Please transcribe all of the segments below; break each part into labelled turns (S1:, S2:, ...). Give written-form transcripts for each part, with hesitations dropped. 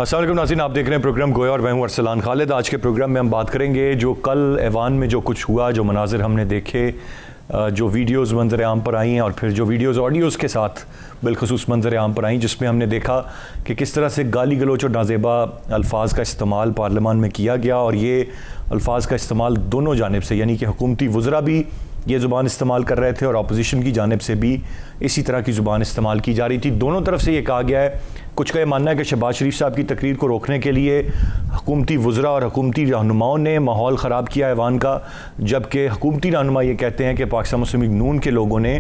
S1: अस्सलाम वालेकुम नाज़रीन, आप देख रहे हैं प्रोग्राम गोया और मैं हूं अरसलान खालिद। आज के प्रोग्राम में हम बात करेंगे जो कल ऐवान में जो कुछ हुआ, जो मनाजिर हमने देखे, जो वीडियोस मंजर आम पर आई हैं और फिर जो वीडियोस ऑडियोज़ के साथ बिलखसूस मंजर आम पर आई, जिसमें हमने देखा कि किस तरह से गाली गलोच और नाजेबा अल्फाज का इस्तेमाल पार्लियामान में किया गया। और ये अल्फाज का इस्तेमाल दोनों जानिब से, यानी कि हुकूमती वज़रा भी ये ज़ुबान इस्तेमाल कर रहे थे और अपोजिशन की जानिब से भी इसी तरह की ज़ुबान इस्तेमाल की जा रही थी। दोनों तरफ से ये कहा गया है, कुछ का ये मानना है कि शहबाज शरीफ साहब की तकरीर को रोकने के लिए हुकूमती वज़रा और हुकूमती रहनुमाओं ने माहौल ख़राब किया ऐवान का, जबकि हुकूमती रहनुमा ये कहते हैं कि पाकिस्तान मुस्लिम लीग नून के लोगों ने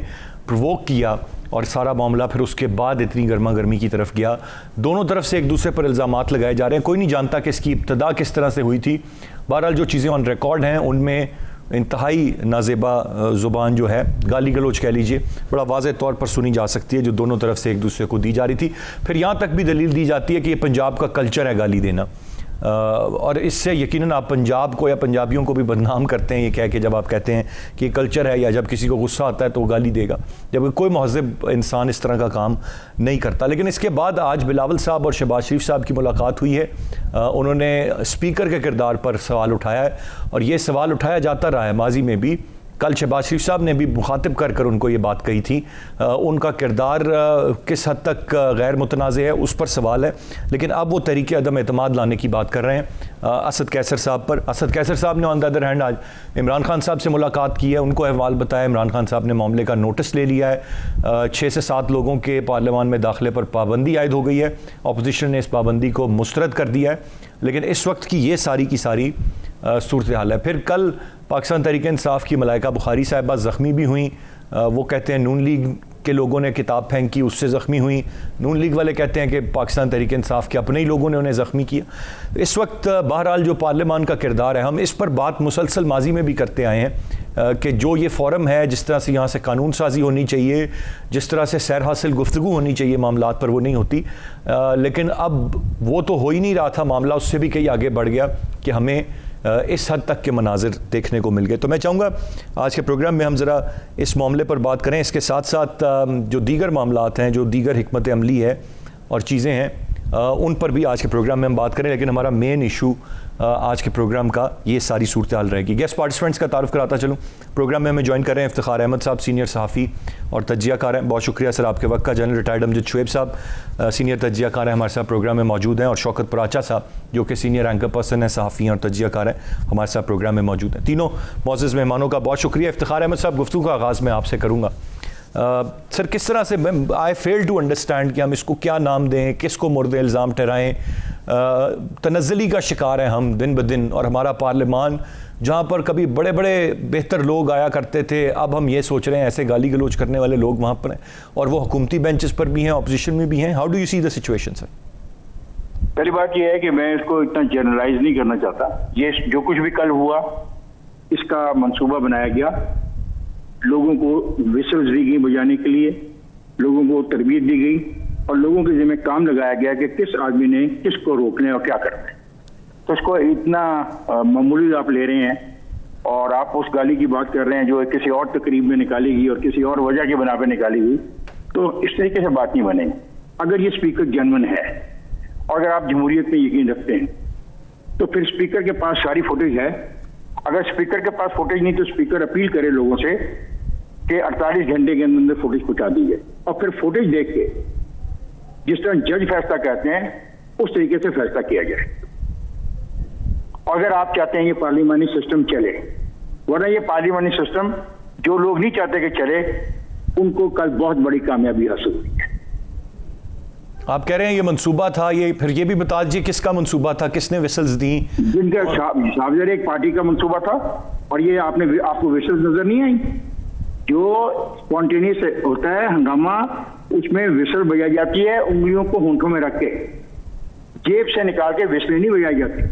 S1: प्रोवोक किया और सारा मामला फिर उसके बाद इतनी गर्मा गर्मी की तरफ गया। दोनों तरफ से एक दूसरे पर इल्ज़ामात लगाए जा रहे हैं, कोई नहीं जानता कि इसकी इब्तदा किस तरह से हुई थी। बहरहाल जो चीज़ें ऑन रिकॉर्ड हैं उनमें इंतहाई नाजेबा ज़ुबान जो है, गाली गलोच कह लीजिए, बड़ा वाज़े तौर पर सुनी जा सकती है, जो दोनों तरफ से एक दूसरे को दी जा रही थी। फिर यहाँ तक भी दलील दी जाती है कि ये पंजाब का कल्चर है गाली देना, और इससे यकीनन आप पंजाब को या पंजाबियों को भी बदनाम करते हैं ये कह के, जब आप कहते हैं कि कल्चर है या जब किसी को गुस्सा आता है तो वो गाली देगा, जबकि कोई महज़ब इंसान इस तरह का काम नहीं करता। लेकिन इसके बाद आज बिलावल साहब और शहबाज शरीफ साहब की मुलाकात हुई है, उन्होंने स्पीकर के किरदार पर सवाल उठाया है और ये सवाल उठाया जाता रहा है माजी में भी। कल शहबाज शरीफ साहब ने भी मुखातिब कर कर उनको ये बात कही थी। उनका किरदार किस हद तक गैर मुतनाज़े है उस पर सवाल है, लेकिन अब वो तरीके अदम एतमाद लाने की बात कर रहे हैं असद कैसर साहब पर। असद कैसर साहब ने ऑन द अदर हैंड आज इमरान खान साहब से मुलाकात की है, उनको अहवाल बताया। इमरान खान साहब ने मामले का नोटिस ले लिया है। 6 से 7 लोगों के पार्लियामान में दाखिले पर पाबंदी आयद हो गई है, अपोजिशन ने इस पाबंदी को मुस्तरद कर दिया है। लेकिन इस वक्त की ये सारी की सारी सूरत हाल है। फिर कल पाकिस्तान तहरीक इंसाफ की मलाइका बुखारी साहिबा ज़ख्मी भी हुई। वो कहते हैं नून लीग के लोगों ने किताब फेंकी, उससे ज़ख्मी हुई। नून लीग वाले कहते हैं कि पाकिस्तान तहरीक इंसाफ के अपने ही लोगों ने उन्हें ज़ख्मी किया। इस वक्त बहरहाल जो पार्लियामान का किरदार है, हम इस पर बात मुसलसल माजी में भी करते आए हैं कि जो ये फोरम है, जिस तरह से यहाँ से कानून साजी होनी चाहिए, जिस तरह से सैर हासिल गुफ्तगू होनी चाहिए मामलात पर, वो नहीं होती। लेकिन अब वो तो हो ही नहीं रहा था, मामला उससे भी कहीं आगे बढ़ गया कि हमें इस हद तक के मनाजिर देखने को मिल गए। तो मैं चाहूँगा आज के प्रोग्राम में हम ज़रा इस मामले पर बात करें। इसके साथ साथ जो दीगर मामलात हैं, जो दीगर हिकमत अमली है और चीज़ें हैं, उन पर भी आज के प्रोग्राम में हम बात करें। लेकिन हमारा मेन इशू आज के प्रोग्राम का ये सारी सूरत हाल रहेगी। गेस्ट पार्टिसिपेंट्स का तारुफ कराता चलूँ। प्रोग्राम में हमें ज्वाइन कर रहे हैं इफ्तिखार अहमद साहब, सीनियर सहाफ़ी और तज्जियाकार हैं। बहुत शुक्रिया सर आपके वक्त का। जनरल रिटायर्ड अमजद शुएब साहब, सीनियर तज्जियाकार हैं, हमारे साथ प्रोग्राम में मौजूद हैं। और शौकत पराचा साहब जो कि सीनियर एंकर पर्सन हैं, सहाफ़ी और तज्जियाकार हैं, हमारे साथ प्रोग्राम में मौजूद हैं। तीनों मौजूद मेहमानों का बहुत शुक्रिया। इफ्तिखार अहमद साहब, गुफ्तगू का आगाज़ मैं आपसे करूँगा। सर, किस तरह से आई फेल टू अंडरस्टैंड कि हम इसको क्या नाम दें, किसको मुर्द इल्ज़ाम ठहराएँ। तनज़्ज़ुली का शिकार हैं हम दिन ब दिन, और हमारा पार्लियामान जहाँ पर कभी बड़े बड़े बेहतर लोग आया करते थे, अब हम ये सोच रहे हैं ऐसे गाली गलोच करने वाले लोग वहाँ पर हैं, और वो हुकूमती बेंचेस पर भी हैं, अपोजिशन में भी हैं। How do you see the situation sir?
S2: पहली बात यह है कि मैं इसको इतना जनरलाइज नहीं करना चाहता। ये जो कुछ भी कल हुआ, इसका मंसूबा बनाया गया, लोगों को विसल्स दी गई बजाने के लिए, लोगों को तरबियत दी गई और लोगों के जिम्मे काम लगाया गया कि किस आदमी ने किसको रोकना है और क्या करना है। तो इसको इतना मामूली आप ले रहे हैं और आप उस गाली की बात कर रहे हैं जो किसी और तकरीब में निकाली गई और किसी और वजह की बना पर निकाली गई, तो इस तरीके से बात नहीं बनेगी। अगर ये स्पीकर जेन्युइन है और अगर आप जमहूरियत में यकीन रखते हैं, तो फिर स्पीकर के पास सारी फुटेज है। अगर स्पीकर के पास फुटेज नहीं, तो स्पीकर अपील करे लोगों से कि 48 घंटे के अंदर फुटेज पहुंचा दीजिए, और फिर फुटेज देख के जिस तरह जज फैसला कहते हैं उस तरीके से फैसला किया जाए। अगर आप चाहते हैं ये पार्लियामानी सिस्टम चले, वरना ये पार्लियामानी सिस्टम जो लोग नहीं चाहते कि चले, उनको कल बहुत बड़ी कामयाबी हासिल हुई है।
S1: आप कह रहे हैं ये मंसूबा था, ये फिर ये भी बता दीजिए किसका मंसूबा था, किसने विसल्स दी?
S2: जिनका सावजर एक पार्टी का मंसूबा था, और ये आपको विसल्स नजर नहीं आई? जो स्पॉन्टेनियस होता है हंगामा, उसमें विसल बजाई जाती है, उंगलियों को होंठों में रख के, जेब से निकाल के विसल नहीं बजाई जाती।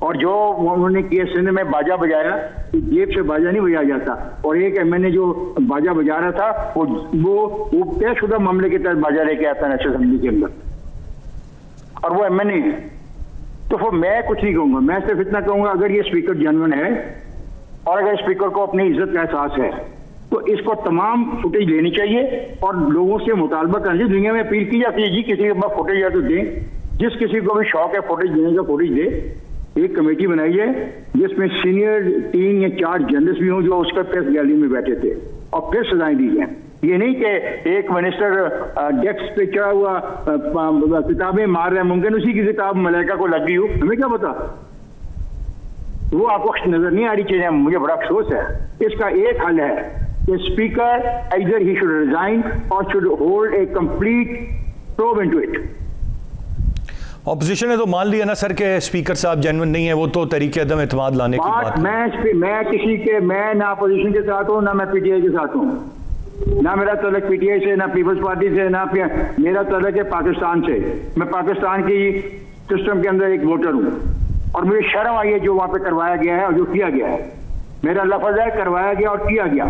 S2: और जो उन्होंने किया सिंध में बाजा बजाया, तो जेब से बाजा नहीं बजाया जाता। और एक एमएनए जो बाजा बजा रहा था, वो तयशुदा मामले के तहत बाजा लेके आता है नेशनल असेंबली के अंदर, और वो एमएनए है। तो फिर मैं कुछ नहीं कहूंगा, मैं सिर्फ इतना कहूंगा, अगर ये स्पीकर जेन्युइन है और अगर स्पीकर को अपनी इज्जत का एहसास है, तो इसको तमाम फुटेज लेनी चाहिए और लोगों से मुतालबा करना चाहिए। दुनिया में अपील की जाती है जी किसी के पास फुटेज है तो दें, जिस किसी को भी शौक है फुटेज देने का फुटेज दे। एक कमेटी बनाई है जिसमें सीनियर 3 या 4 जर्नलिस्ट भी हों जो उसका प्रेस गैलरी में बैठे थे, और फिर सजाएं दी जाए। ये नहीं कि एक मिनिस्टर डेस्क पे चढ़ा हुआ किताबें मार रहा है, मुमकिन उसी की किताब मलाइका को लग गई हो, हमें क्या पता। वो आपको नजर नहीं आ रही चीजें, मुझे बड़ा अफसोस है। इसका एक हल है कि speaker either he should resign or should hold a complete probe into it।
S1: Opposition ने तो मान लिया ना सर कि स्पीकर साहब जेन्युइन नहीं है, वो तो तरीके अदम एतमाद लाने की बात है।
S2: मैं किसी के, मैं ना अपोजिशन के साथ हूँ ना मैं पीटीआई के साथ हूँ, ना मेरा तल्लक पीटीआई से, ना पीपल्स पार्टी से, ना मेरा तल्लक है पाकिस्तान से। मैं पाकिस्तान की सिस्टम के अंदर एक वोटर हूँ और मुझे शर्म आई है जो वहां पे करवाया गया है और जो किया गया है। मेरा लफ्ज है करवाया गया और किया गया,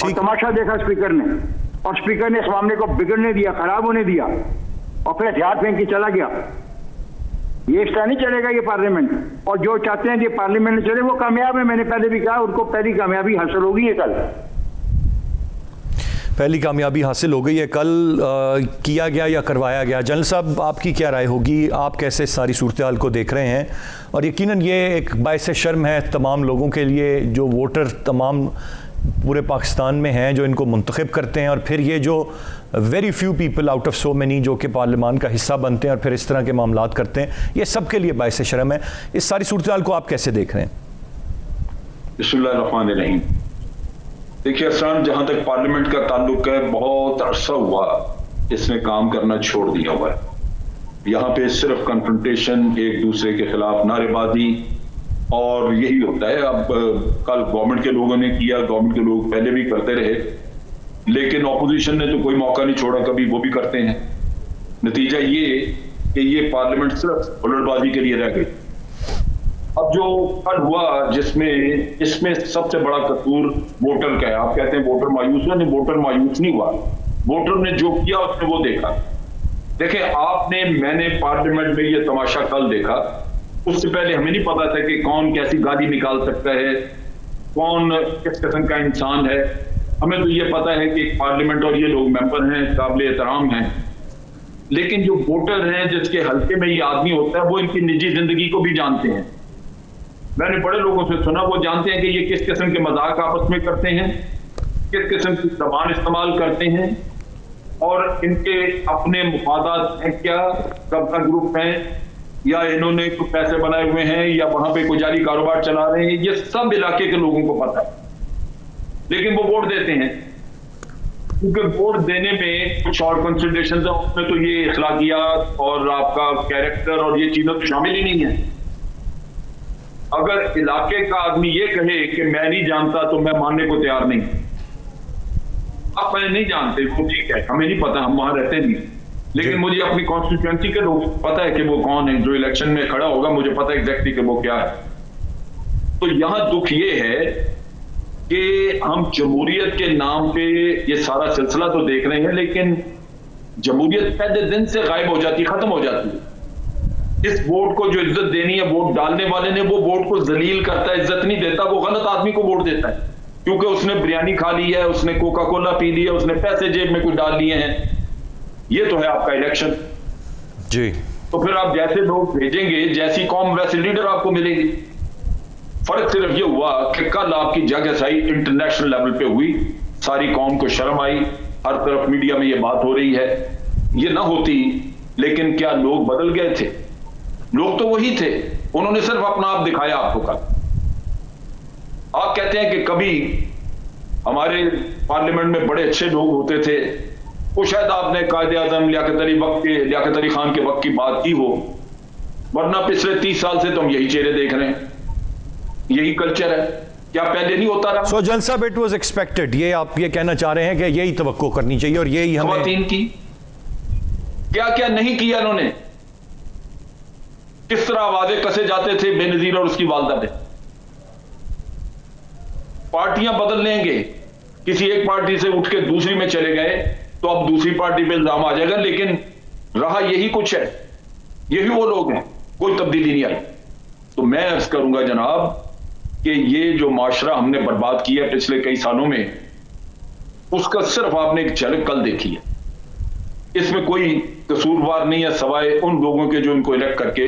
S2: और तमाशा देखा स्पीकर ने, और स्पीकर ने इस मामले को बिगड़ने दिया, खराब होने दिया, और फिर हथियार फेंक के चला गया। ये इस तरह नहीं चलेगा ये पार्लियामेंट, और जो चाहते हैं कि पार्लियामेंट चले वो कामयाब है। मैंने पहले भी कहा उनको पहली कामयाबी हासिल होगी है कल,
S1: पहली कामयाबी हासिल हो गई है कल। किया गया या करवाया गया। जनरल साहब आपकी क्या राय होगी, आप कैसे सारी सूरत हाल को देख रहे हैं? और यकीनन ये एक बायस शर्म है तमाम लोगों के लिए जो वोटर तमाम पूरे पाकिस्तान में हैं जो इनको मुंतखब करते हैं, और फिर ये जो very few people out of so many जो कि पार्लियामान का हिस्सा बनते हैं और फिर इस तरह के मामलात करते हैं, ये सब के लिए बायस शर्म है। इस सारी सूरत हाल को आप कैसे देख रहे हैं?
S3: बिस्मिल्लाहिर्रहमानिर्रहीम। देखिए अफसान, जहां तक पार्लियामेंट का ताल्लुक है, बहुत अरसा हुआ इसने काम करना छोड़ दिया हुआ है। यहाँ पे सिर्फ कन्फ्रंटेशन, एक दूसरे के खिलाफ नारेबाजी, और यही होता है। अब कल गवर्नमेंट के लोगों ने किया, गवर्नमेंट के लोग पहले भी करते रहे, लेकिन ऑपोजिशन ने तो कोई मौका नहीं छोड़ा, कभी वो भी करते हैं। नतीजा ये कि ये पार्लियामेंट सिर्फ हुल्लड़बाजी के लिए रह गई। अब जो कल हुआ जिसमें इसमें सबसे बड़ा कसूर वोटर का है। आप कहते हैं वोटर मायूस हुआ, नहीं, वोटर मायूस नहीं हुआ। वोटर ने जो किया उसने वो देखा। देखें आपने, मैंने पार्लियामेंट में ये तमाशा कल देखा, उससे पहले हमें नहीं पता था कि कौन कैसी गाली निकाल सकता है, कौन किस किस्म का इंसान है। हमें तो ये पता है कि पार्लियामेंट और ये लोग मेंबर हैं, काबिल एहतराम हैं, लेकिन जो वोटर हैं जिसके हल्के में ये आदमी होता है वो इनकी निजी जिंदगी को भी जानते हैं। मैंने बड़े लोगों से सुना, वो जानते हैं कि ये किस किस्म के मजाक आपस में करते हैं, किस किस्म की जबान इस्तेमाल करते हैं, और इनके अपने मुफादात हैं क्या, कब का ग्रुप हैं, या इन्होंने कुछ पैसे बनाए हुए हैं, या वहां पे कोई जाली कारोबार चला रहे हैं। ये सब इलाके के लोगों को पता है, लेकिन वो वोट देते हैं क्योंकि वोट देने में कुछ और कंसिडरेशन है। उसमें तो ये अखलाकियात और आपका कैरेक्टर और ये चीजें तो शामिल ही नहीं है। अगर इलाके का आदमी ये कहे कि मैं नहीं जानता तो मैं मानने को तैयार नहीं। आप मैं नहीं जानते वो ठीक है, हमें नहीं पता, हम वहां रहते नहीं, लेकिन मुझे अपनी कॉन्स्टिट्यूएंसी के लोग पता है कि वो कौन है, जो इलेक्शन में खड़ा होगा मुझे पता है एग्जैक्टली कि वो क्या है। तो यहां दुख ये है कि हम जमहूरियत के नाम पे ये सारा सिलसिला तो देख रहे हैं, लेकिन जमहूरियत पहले दिन से गायब हो जाती, खत्म हो जाती है। इस वोट को जो इज्जत देनी है वोट डालने वाले ने, वो वोट को जलील करता है, इज्जत नहीं देता। वो गलत आदमी को वोट देता है क्योंकि उसने बिरयानी खा ली है, उसने कोका कोला पी लिया, उसने पैसे जेब में कुछ डाल लिए हैं। ये तो है आपका इलेक्शन
S1: जी।
S3: तो फिर आप जैसे लोग भेजेंगे, जैसी कौम वैसे लीडर आपको मिलेगी। फर्क सिर्फ ये हुआ कि कल आपकी जगहसाई इंटरनेशनल लेवल पे हुई, सारी कौम को शर्म आई, हर तरफ मीडिया में ये बात हो रही है। ये ना होती, लेकिन क्या लोग बदल गए थे? लोग तो वही थे, उन्होंने सिर्फ अपना आप दिखाया आपको। कल आप कहते हैं कि कभी हमारे पार्लियामेंट में बड़े अच्छे लोग होते थे, वो शायद आपने कायदे आजम लियाकत अली खान के वक्त की बात की हो, वरना पिछले 30 साल से तो हम यही चेहरे देख रहे हैं, यही कल्चर है। क्या पहले नहीं होता रहा?
S1: सो जनरल साहब, इट वाज एक्सपेक्टेड, ये आप ये कहना चाह रहे हैं कि यही तवक्को करनी चाहिए और यही हमें।
S3: खवातीन की क्या क्या नहीं किया इन्होंने, किस तरह आवाजें कसे जाते थे बेनजीर और उसकी वालदा पे। पार्टियां बदल लेंगे, किसी एक पार्टी से उठ के दूसरी में चले गए तो अब दूसरी पार्टी पे इल्जाम आ जाएगा, लेकिन रहा यही कुछ है, यही वो लोग हैं, कोई तब्दीली नहीं आई। तो मैं अर्ज करूंगा जनाब कि ये जो माशरा हमने बर्बाद किया पिछले कई सालों में, उसका सिर्फ आपने एक झलक कल देखी है। इसमें कोई कसूरवार नहीं है सवाए उन लोगों के जो इनको इलेक्ट करके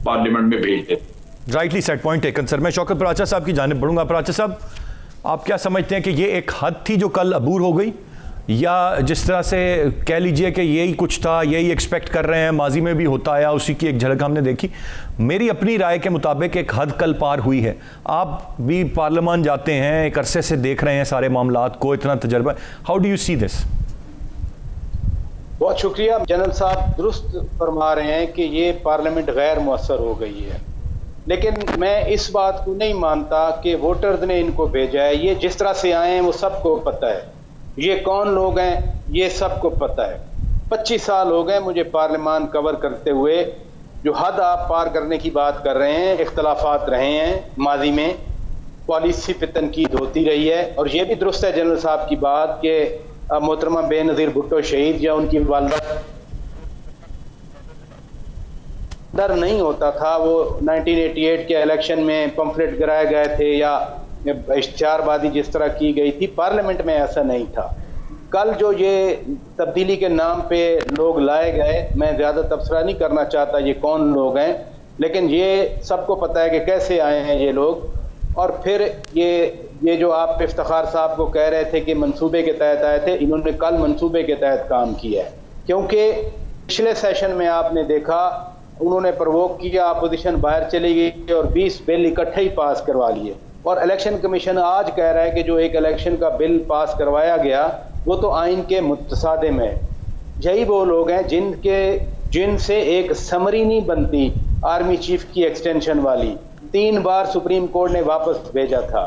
S3: पार्लियामेंट में भेज दे।
S1: Rightly set, point taken sir. मैं शौकत पराचा साहब की जानिब बढ़ूंगा। पराचा साहब, आप क्या समझते हैं कि ये एक हद थी जो कल अबूर हो गई, या जिस तरह से कह लीजिए कि यही कुछ था, यही एक्सपेक्ट कर रहे हैं, माजी में भी होता आया, उसी की एक झलक हमने देखी? मेरी अपनी राय के मुताबिक एक हद कल पार हुई है। आप भी पार्लियामान जाते हैं, एक अरसे से देख रहे हैं सारे मामलात को, इतना तजर्बा, how do you see this?
S4: बहुत शुक्रिया जनरल साहब, दुरुस्त फरमा रहे हैं कि ये पार्लियामेंट गैर मुअस्सर हो गई है, लेकिन मैं इस बात को नहीं मानता कि वोटर्स ने इनको भेजा है। ये जिस तरह से आए हैं वो सबको पता है, ये कौन लोग हैं ये सबको पता है। 25 साल हो गए मुझे पार्लियामान कवर करते हुए। जो हद आप पार करने की बात कर रहे हैं, इख्तलाफात रहे हैं माजी में, पॉलिसी पे तनकीद होती रही है, और ये भी दुरुस्त है जनरल साहब की बात कि मोहतरमा बेनज़ीर भुट्टो शहीद या उनकी वालदा डर नहीं होता था। वो 1988 के इलेक्शन में पंफलेट गिराए गए थे या इश्तिहारबाजी जिस तरह की गई थी, पार्लियामेंट में ऐसा नहीं था। कल जो ये तब्दीली के नाम पे लोग लाए गए, मैं ज़्यादा तबसरा नहीं करना चाहता ये कौन लोग हैं, लेकिन ये सबको पता है कि कैसे आए हैं ये लोग। और फिर ये जो आप इफ्तिखार साहब को कह रहे थे कि मंसूबे के तहत आए थे, इन्होंने कल मंसूबे के तहत काम किया है, क्योंकि पिछले सेशन में आपने देखा उन्होंने प्रवोक किया, अपोजिशन बाहर चली गई और 20 बिल इकट्ठे ही पास करवा लिए। और इलेक्शन कमीशन आज कह रहा है कि जो एक इलेक्शन का बिल पास करवाया गया वो तो आइन के मुतसादिम है। यही वो लोग हैं जिनसे एक समरी नहीं बनती आर्मी चीफ की एक्सटेंशन वाली, 3 बार सुप्रीम कोर्ट ने वापस भेजा था।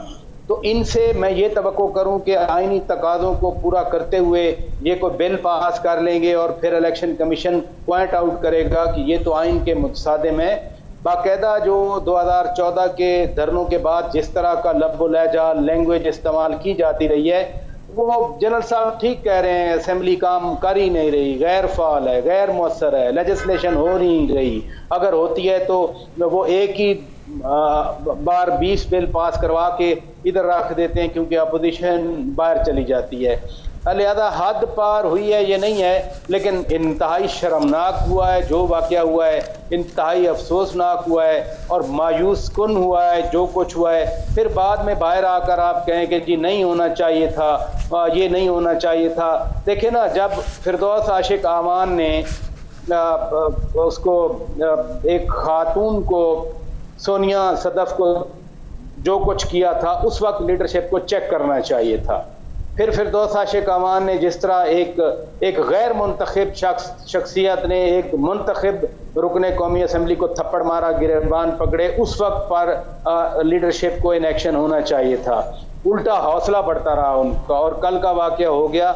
S4: तो इनसे मैं ये तवक्को करूं कि आइनी तकाज़ों को पूरा करते हुए ये कोई बिल पास कर लेंगे और फिर इलेक्शन कमीशन पॉइंट आउट करेगा कि ये तो आइन के मुतसादिम है। बाकायदा जो 2014 के धरनों के बाद जिस तरह का लफ्ज़ लहजा लैंग्वेज इस्तेमाल की जाती रही है, वो जनरल साहब ठीक कह रहे हैं, असेंबली काम कर ही नहीं रही, गैर फाल है, गैर मुअस्सर है, लेजिस्लेशन हो नहीं रही। अगर होती है तो वो एक ही बार 20 बिल पास करवा के इधर रख देते हैं क्योंकि अपोजिशन बाहर चली जाती है। लिहाजा हद पार हुई है ये नहीं है, लेकिन इंतहाई शर्मनाक हुआ है जो वाक़या हुआ है, इंतहाई अफसोसनाक हुआ है और मायूस कुन हुआ है जो कुछ हुआ है। फिर बाद में बाहर आकर आप कहें कि जी नहीं होना चाहिए था, ये नहीं होना चाहिए था। देखिए ना, जब फिरदौस आशिक आमान ने उसको एक खातून को, सोनिया सदफ को जो कुछ किया था, उस वक्त लीडरशिप को चेक करना चाहिए था। फिर फिरदौस आशिक आमान ने जिस तरह एक गैर मुंतखब शख्सियत ने एक मुंतखब रुकने कौमी असम्बली को थप्पड़ मारा, गिरबान पकड़े, उस वक्त पर लीडरशिप को इन एक्शन होना चाहिए था। उल्टा हौसला बढ़ता रहा उनका, और कल का वाक़या हो गया।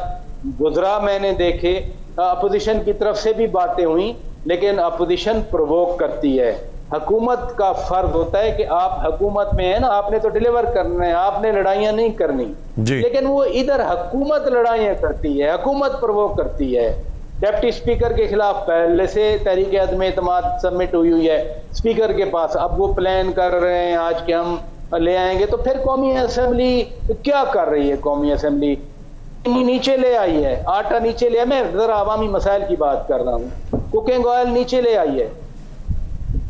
S4: गुजरा मैंने देखे, अपोजिशन की तरफ से भी बातें हुई, लेकिन अपोजिशन प्रोवोक करती है। हुकूमत का फर्ज होता है कि आप हुकूमत में है ना, आपने तो डिलीवर करना है, आपने लड़ाइयाँ नहीं करनी, लेकिन वो इधर हुकूमत लड़ाइयाँ करती है, हुकूमत प्रोवोक करती है। डिप्टी स्पीकर के खिलाफ पहले से तहरीक अदम एतमाद सबमिट हुई है स्पीकर के पास, अब वो प्लान कर रहे हैं आज के हम ले आएंगे। तो फिर कौमी असम्बली क्या कर रही है? कौमी असम्बली नीचे ले आई है, आटा नीचे ले, मैं जरा अवामी मसाइल की बात कर रहा हूँ। कुकिंग ऑयल नीचे ले आई है,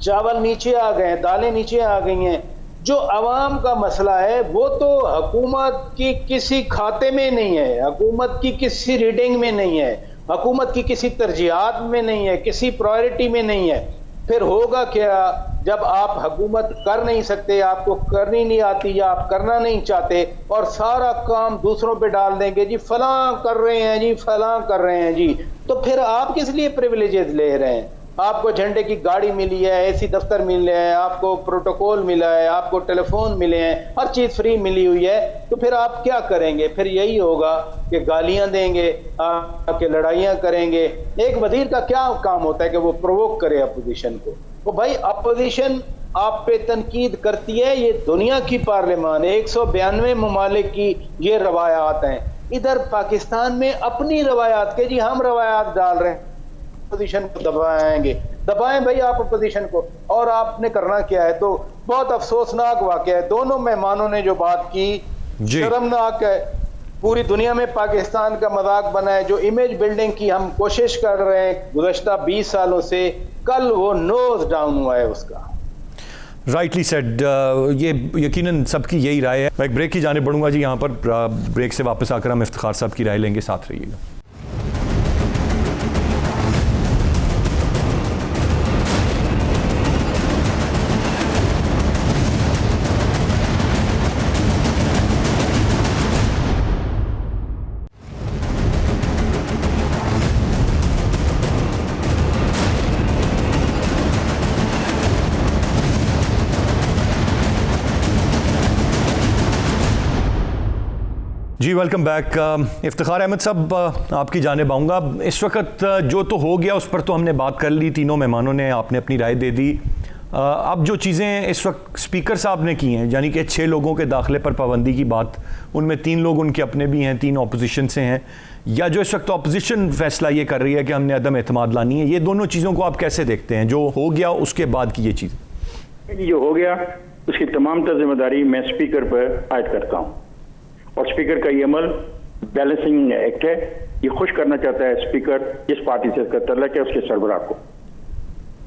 S4: चावल नीचे आ गए, दालें नीचे आ गई हैं। जो अवाम का मसला है वो तो हुकूमत की किसी खाते में नहीं है, हुकूमत की किसी रीडिंग में नहीं है, हुकूमत की किसी तरजीहात में नहीं है, किसी प्रायोरिटी में नहीं है। फिर होगा क्या जब आप हुकूमत कर नहीं सकते, आपको करनी नहीं आती या आप करना नहीं चाहते और सारा काम दूसरों पे डाल देंगे, जी फलां कर रहे हैं, जी फलां कर रहे हैं जी, तो फिर आप किस लिए प्रिविलेजेस ले रहे हैं? आपको झंडे की गाड़ी मिली है, एसी दफ्तर मिले हैं, आपको प्रोटोकॉल मिला है, आपको टेलीफोन मिले हैं, हर चीज़ फ्री मिली हुई है, तो फिर आप क्या करेंगे? फिर यही होगा कि गालियां देंगे, आपके लड़ाइयां करेंगे। एक वजीर का क्या काम होता है कि वो प्रोवोक करे अपोजिशन को। तो भाई अपोजिशन आप पे तनकीद करती है, ये दुनिया की पार्लियामान है, 192 ममालिक की ये रवायात हैं। इधर पाकिस्तान में अपनी रवायात के जी हम रवायात डाल रहे हैं, अपोजिशन को दबाएंगे, दबाएं भाई आप अपोजिशन को। और आपने करना क्या है? तो बहुत अफसोसनाक वाकया है, दोनों मेहमानों ने जो बात की शर्मनाक है। पूरी दुनिया में पाकिस्तान का मजाक बना है, जो इमेज बिल्डिंग की हम कोशिश कर रहे हैं गुज़श्ता 20 सालों से, कल वो नोज डाउन हुआ है उसका।
S1: Rightly said. ये यकीनन सबकी यही राय है। मैं एक ब्रेक की जाने बढ़ूंगा जी। यहाँ पर ब्रेक से वापस आकर हम इफ्तिखार साहब की राय लेंगे, साथ रहिएगा। जी वेलकम बैक। इफ्तिखार अहमद साहब, आपकी जानिब आऊँगा। इस वक्त जो तो हो गया उस पर तो हमने बात कर ली, तीनों मेहमानों ने आपने अपनी राय दे दी। अब जो चीज़ें इस वक्त स्पीकर साहब ने की हैं, यानी कि 6 लोगों के दाखिले पर पाबंदी की बात, उनमें 3 लोग उनके अपने भी हैं, 3 अपोजिशन से हैं, या जो इस वक्त अपोजिशन फैसला ये कर रही है कि हमने अदम एतमाद लानी है, ये दोनों चीज़ों को आप कैसे देखते हैं, जो हो गया उसके बाद की ये चीज़?
S2: जो हो गया उसकी तमाम जिम्मेदारी मैं स्पीकर पर आयद करता हूँ, और स्पीकर का ये अमल बैलेंसिंग एक्ट है। ये खुश करना चाहता है स्पीकर जिस पार्टी से इसका तल्लुक है उसके सरबराह को,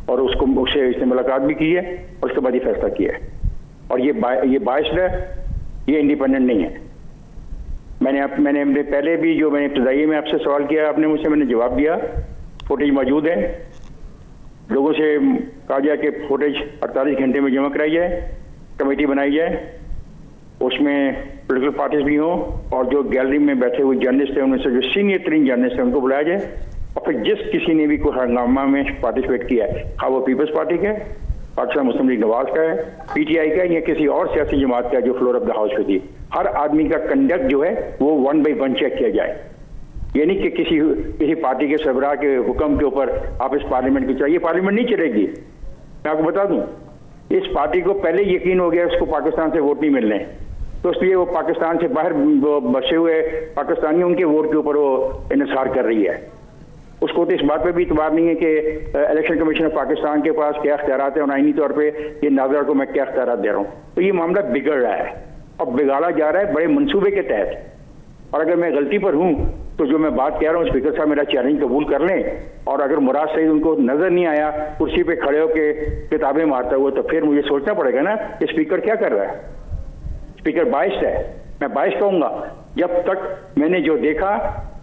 S2: और उससे इसने मुलाकात भी की है और उसके बाद ये फैसला किया है। और ये बायस्ड है, ये इंडिपेंडेंट नहीं है। मैंने पहले भी जो मैंने इब्तदाई में आपसे सवाल किया, आपने मुझसे मैंने जवाब दिया। फुटेज मौजूद है, लोगों से कहा गया कि फुटेज 48 घंटे में जमा कराई जाए, कमेटी बनाई जाए, उसमें पॉलिटिकल पार्टीज भी हों, और जो गैलरी में बैठे हुए जर्नलिस्ट हैं उनमें से जो सीनियर तरीन जर्नलिस्ट हैं उनको बुलाया जाए, और फिर जिस किसी ने भी कोई हंगामा में पार्टिसिपेट किया है, हाँ वो पीपल्स पार्टी का है, पाकिस्तान मुस्लिम लीग नवाज का है, PTI का है, या किसी और सियासी जमात का है जो फ्लोर ऑफ द हाउस पे थी, हर आदमी का कंडक्ट जो है वो 1 by 1 चेक किया जाए। यानी कि किसी पार्टी के सरबराह के हुक्म के ऊपर आप इस पार्लियामेंट की चाहिए, पार्लियामेंट नहीं चलेगी। मैं आपको बता दूं, इस पार्टी को पहले यकीन हो गया उसको पाकिस्तान से वोट नहीं मिलने, तो इसलिए वो पाकिस्तान से बाहर बसे हुए पाकिस्तानियों के वोट के ऊपर वो इन्हिसार कर रही है। उसको तो इस बात पे भी इतबार नहीं है कि इलेक्शन कमीशन ऑफ पाकिस्तान के पास क्या इख्तियारात है, और आईनी तौर पे ये नाज़र को मैं क्या इख्तियारात दे रहा हूँ। तो ये मामला बिगड़ रहा है और बिगाड़ा जा रहा है बड़े मंसूबे के तहत। और अगर मैं गलती पर हूँ तो जो मैं बात कह रहा हूँ, स्पीकर साहब मेरा चैलेंज कबूल कर लें, और अगर मुराद सईद उनको नजर नहीं आया कुर्सी पे खड़े होकर किताबें मारता हुआ, तो फिर मुझे सोचना पड़ेगा ना कि स्पीकर क्या कर रहा है। स्पीकर बाइस्ड है, मैं बाइस्ड कहूंगा। जब तक मैंने जो देखा,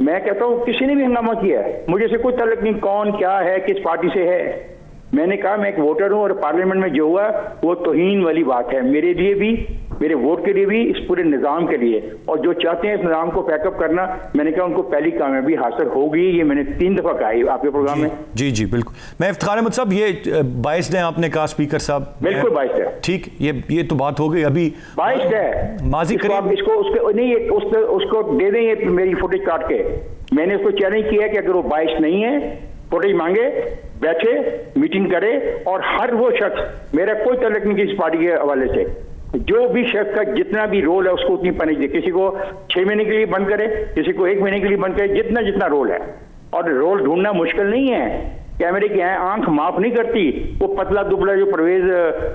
S2: मैं कहता हूँ किसी ने भी हंगामा किया है, मुझे से कोई तल्लुक नहीं कौन क्या है किस पार्टी से है। मैंने कहा मैं एक वोटर हूँ, और पार्लियामेंट में जो हुआ वो तौहीन वाली बात है, मेरे लिए भी, मेरे वोट के लिए भी, इस पूरे निज़ाम के लिए। और जो चाहते हैं इस निज़ाम को पैकअप करना, मैंने कहा उनको पहली कामयाबी हासिल होगी। ये मैंने 3 दफा कहा है आपके प्रोग्राम में।
S1: जी जी बिल्कुल। मैं इफ्तिखार अहमद साहब, ये बाइस्ड है आपने कहा स्पीकर साहब?
S2: बिल्कुल बाइस्ड है।
S1: ठीक, ये तो बात हो गई। अभी
S2: बाइस्ड है,
S1: माजी करीब
S2: उसको दे दें ये मेरी फुटेज काट के। मैंने उसको चैलेंज किया कि अगर वो बाइस्ड नहीं है, फुटेज मांगे, बैठे, मीटिंग करे, और हर वो शख्स, मेरा कोई तल्लुक नहीं इस पार्टी के हवाले से, जो भी शख्स का जितना भी रोल है उसको उतनी पनिश दे। किसी को 6 महीने के लिए बंद करे, किसी को 1 महीने के लिए बंद करे, जितना रोल है। और रोल ढूंढना मुश्किल नहीं है, कैमरे की आंख माफ नहीं करती। वो पतला दुबला जो परवेज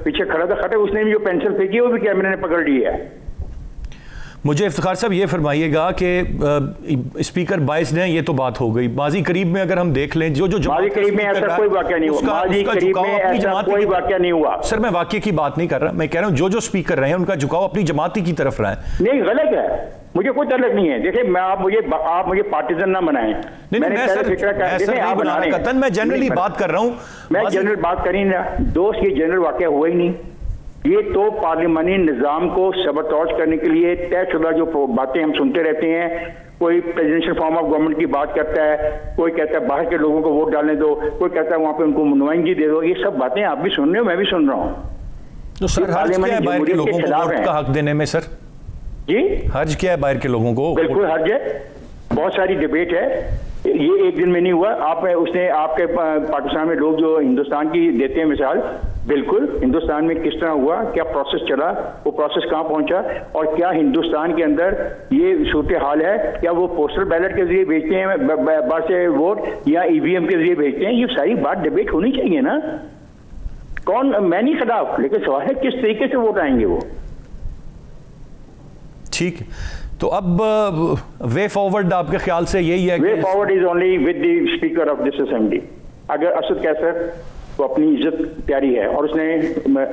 S2: पीछे खड़ा था खटे, उसने भी जो पेंसिल फेंकी वो भी कैमरे ने पकड़ ली है।
S1: मुझे इफ्तिखार साहब ये फरमाइएगा कि स्पीकर बाइस्ड हैं, ये तो बात हो गई। माजी करीब में अगर हम देख लें, जो
S2: माजी करीब में ऐसा कोई वाकया नहीं हुआ, माजी करीब में ऐसा कोई वाकया नहीं हुआ।
S1: सर मैं वाकये की बात नहीं कर रहा, मैं कह रहा हूं जो स्पीकर रहे हैं उनका झुकाव अपनी जमाती की तरफ रहा है।
S2: नहीं, गलत है, मुझे कोई तल्लुक नहीं है। देखिए, मैं आप मुझे पार्टीजन ना बनाएं।
S1: मैं जनरली बात कर रहा हूं।
S2: मैं जनरल बात करी ना दोस्त, ये जनरल वाकया हुआ ही नहीं। ये तो पार्लियामानी निज़ाम को सबरतौज करने के लिए तयशुदा जो बातें हम सुनते रहते हैं, कोई प्रेसिडेंशियल फॉर्म ऑफ गवर्नमेंट की बात करता है, कोई कहता है बाहर के लोगों को वोट डालने दो, कोई कहता है वहां पे उनको नुमाइंदगी दे दो। ये सब बातें आप भी सुन रहे हो, मैं भी सुन रहा हूँ।
S1: तो सर हर्ज क्या है बाहर के लोगों को वोट का हक देने में? सर
S2: जी
S1: हर्ज क्या है बाहर के लोगों को?
S2: बिल्कुल हर्ज है, बहुत सारी डिबेट है, ये एक दिन में नहीं हुआ। उसने आपके पाकिस्तान में लोग जो हिंदुस्तान की देते हैं मिसाल, बिल्कुल हिंदुस्तान में किस तरह हुआ, क्या प्रोसेस चला, वो प्रोसेस कहाँ पहुंचा, और क्या हिंदुस्तान के अंदर ये सूरत हाल है, क्या वो पोस्टल बैलेट के जरिए भेजते हैं बाहर से वोट, या EVM के जरिए भेजते हैं। ये सारी बात डिबेट होनी चाहिए ना। मैं नहीं खिलाफ, लेकिन सवाल है किस तरीके से वोट आएंगे वो।
S1: ठीक, तो अब वे फॉरवर्ड आपके ख्याल से यही है?
S2: Way forward is only with the speaker of this assembly. अगर असद कैसर तो अपनी इज्जत प्यारी है और उसने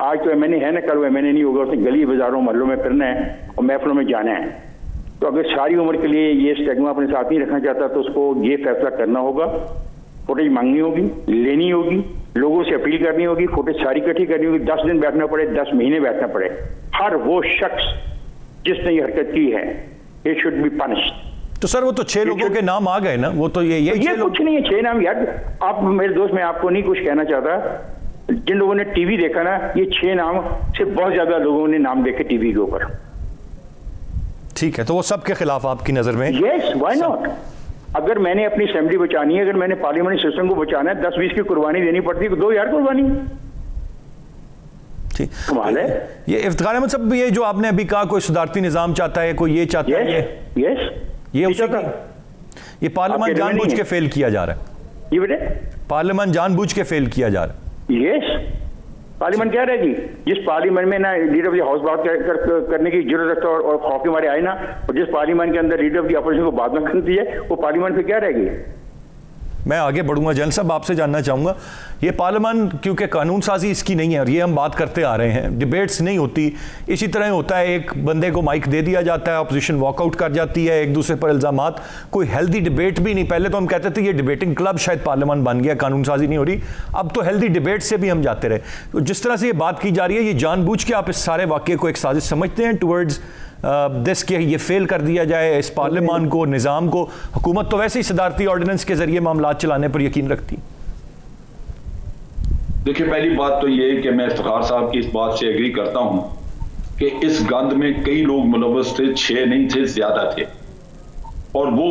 S2: आज तो एमएनए है ना, कल वो एमएनए नहीं होगा, उसने गली बाजारों मोहल्लों में फिरना है और महफिलों में जाना है। तो अगर सारी उम्र के लिए ये स्टिग्मा अपने साथ नहीं रखना चाहता तो उसको ये फैसला करना होगा, फुटेज मांगनी होगी, लेनी होगी, लोगों से अपील करनी होगी, फुटेज सारी इकट्ठी करनी होगी, 10 दिन बैठना पड़े, 10 महीने बैठना पड़े, हर वो शख्स जिसने ये हरकत की है इट शुड बी पनिश्ड।
S1: तो सर वो तो 6 लोगों के नाम आ गए ना, वो तो ये
S2: कुछ नहीं है 6 नाम यार। आप मेरे दोस्त, मैं आपको नहीं कुछ कहना चाहता, जिन लोगों ने टीवी देखा ना, ये 6 नाम से बहुत ज्यादा लोगों ने नाम देखे टीवी के ऊपर।
S1: ठीक है, तो वो सब के खिलाफ आपकी नजर में?
S2: Yes, why not. अगर मैंने अपनी असेंबली बचानी है, अगर मैंने पार्लियामेंट्री सिस्टम को बचाना है, 10-20 की कुर्बानी देनी पड़ती है, 2 यार कुर्बानी।
S1: ठीक,
S2: कमाल है।
S1: ये इफ्तिखार अहमद साहब, ये जो आपने अभी कहा कोई सुधारती निजाम चाहता है, कोई ये चाहता है, ये उसी की, ये पार्लियामेंट जानबूझ के फेल किया जा रहा है।
S2: ये बेटे
S1: पार्लियामेंट जानबूझ के फेल किया जा रहा है।
S2: यस, पार्लियामेंट क्या रहेगी? जिस पार्लियामेंट में ना लीडर ऑफ द हाउस बात करने की जरूरत रखता है और खौफ के मारे आए ना, और जिस पार्लियामेंट के अंदर लीडर ऑफ द अपोजिशन को बात ना करती है, वो पार्लियामेंट पे क्या रहेगी?
S1: मैं आगे बढ़ूंगा। जनरल साहब आपसे जानना चाहूंगा, ये पार्लियामेंट क्योंकि कानून साजी इसकी नहीं है और ये हम बात करते आ रहे हैं, डिबेट्स नहीं होती, इसी तरह होता है, एक बंदे को माइक दे दिया जाता है, अपोजिशन वॉकआउट कर जाती है, एक दूसरे पर इल्जामात, कोई हेल्दी डिबेट भी नहीं। पहले तो हम कहते थे ये डिबेटिंग क्लब शायद पार्लियामेंट बन गया, कानून साजी नहीं हो रही, अब तो हेल्दी डिबेट से भी हम जाते रहे। तो जिस तरह से ये बात की जा रही है, ये जानबूझ के आप इस सारे वाक्य को एक साजिश समझते हैं टुवर्ड्स दिस के ये फेल कर दिया जाए इस पार्लियामान को, निज़ाम को? हुकूमत तो वैसे ही सदारती ऑर्डिनेंस के जरिए मामलात चलाने पर यकीन रखती।
S3: देखिए, पहली बात तो ये कि मैं इफ्तिखार साहब की इस बात से एग्री करता हूं कि इस गंद में कई लोग मुलव्वस थे, 6 नहीं थे, ज्यादा थे, और वो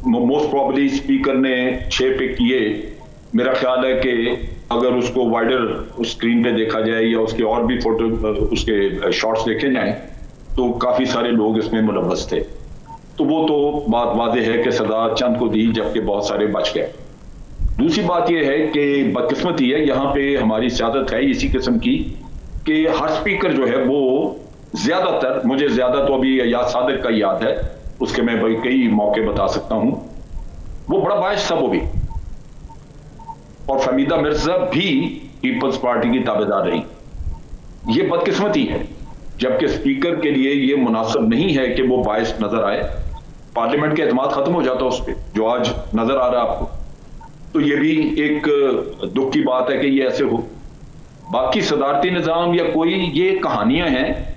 S3: मोस्ट प्रॉब्ली स्पीकर ने 6 पे किए। मेरा ख्याल है कि अगर उसको वाइडर स्क्रीन पे देखा जाए या उसके और भी फोटो, उसके शॉट्स देखे जाएं, तो काफी सारे लोग इसमें मुलव्वस थे। तो वो तो बात वाज़ेह है कि सजा चंद को दी जबकि बहुत सारे बच गए। दूसरी बात यह है कि बदकिस्मती है, यहाँ पे हमारी सियासत है इसी किस्म की कि हर स्पीकर जो है वो ज्यादातर, मुझे ज्यादा तो अभी याद सादिक का याद है, उसके मैं कई मौके बता सकता हूं, वो बड़ा बायस था वो भी, और फमीदा मिर्जा भी पीपल्स पार्टी की ताबेदार रही। ये बदकिस्मती है, जबकि स्पीकर के लिए ये मुनासिब नहीं है कि वो बायस नजर आए। पार्लियामेंट का एतमाद खत्म हो जाता है उस पर, जो आज नजर आ रहा है आपको। तो ये भी एक दुख की बात है कि ये ऐसे हो। बाकी सदारती निजाम या कोई ये कहानियां हैं,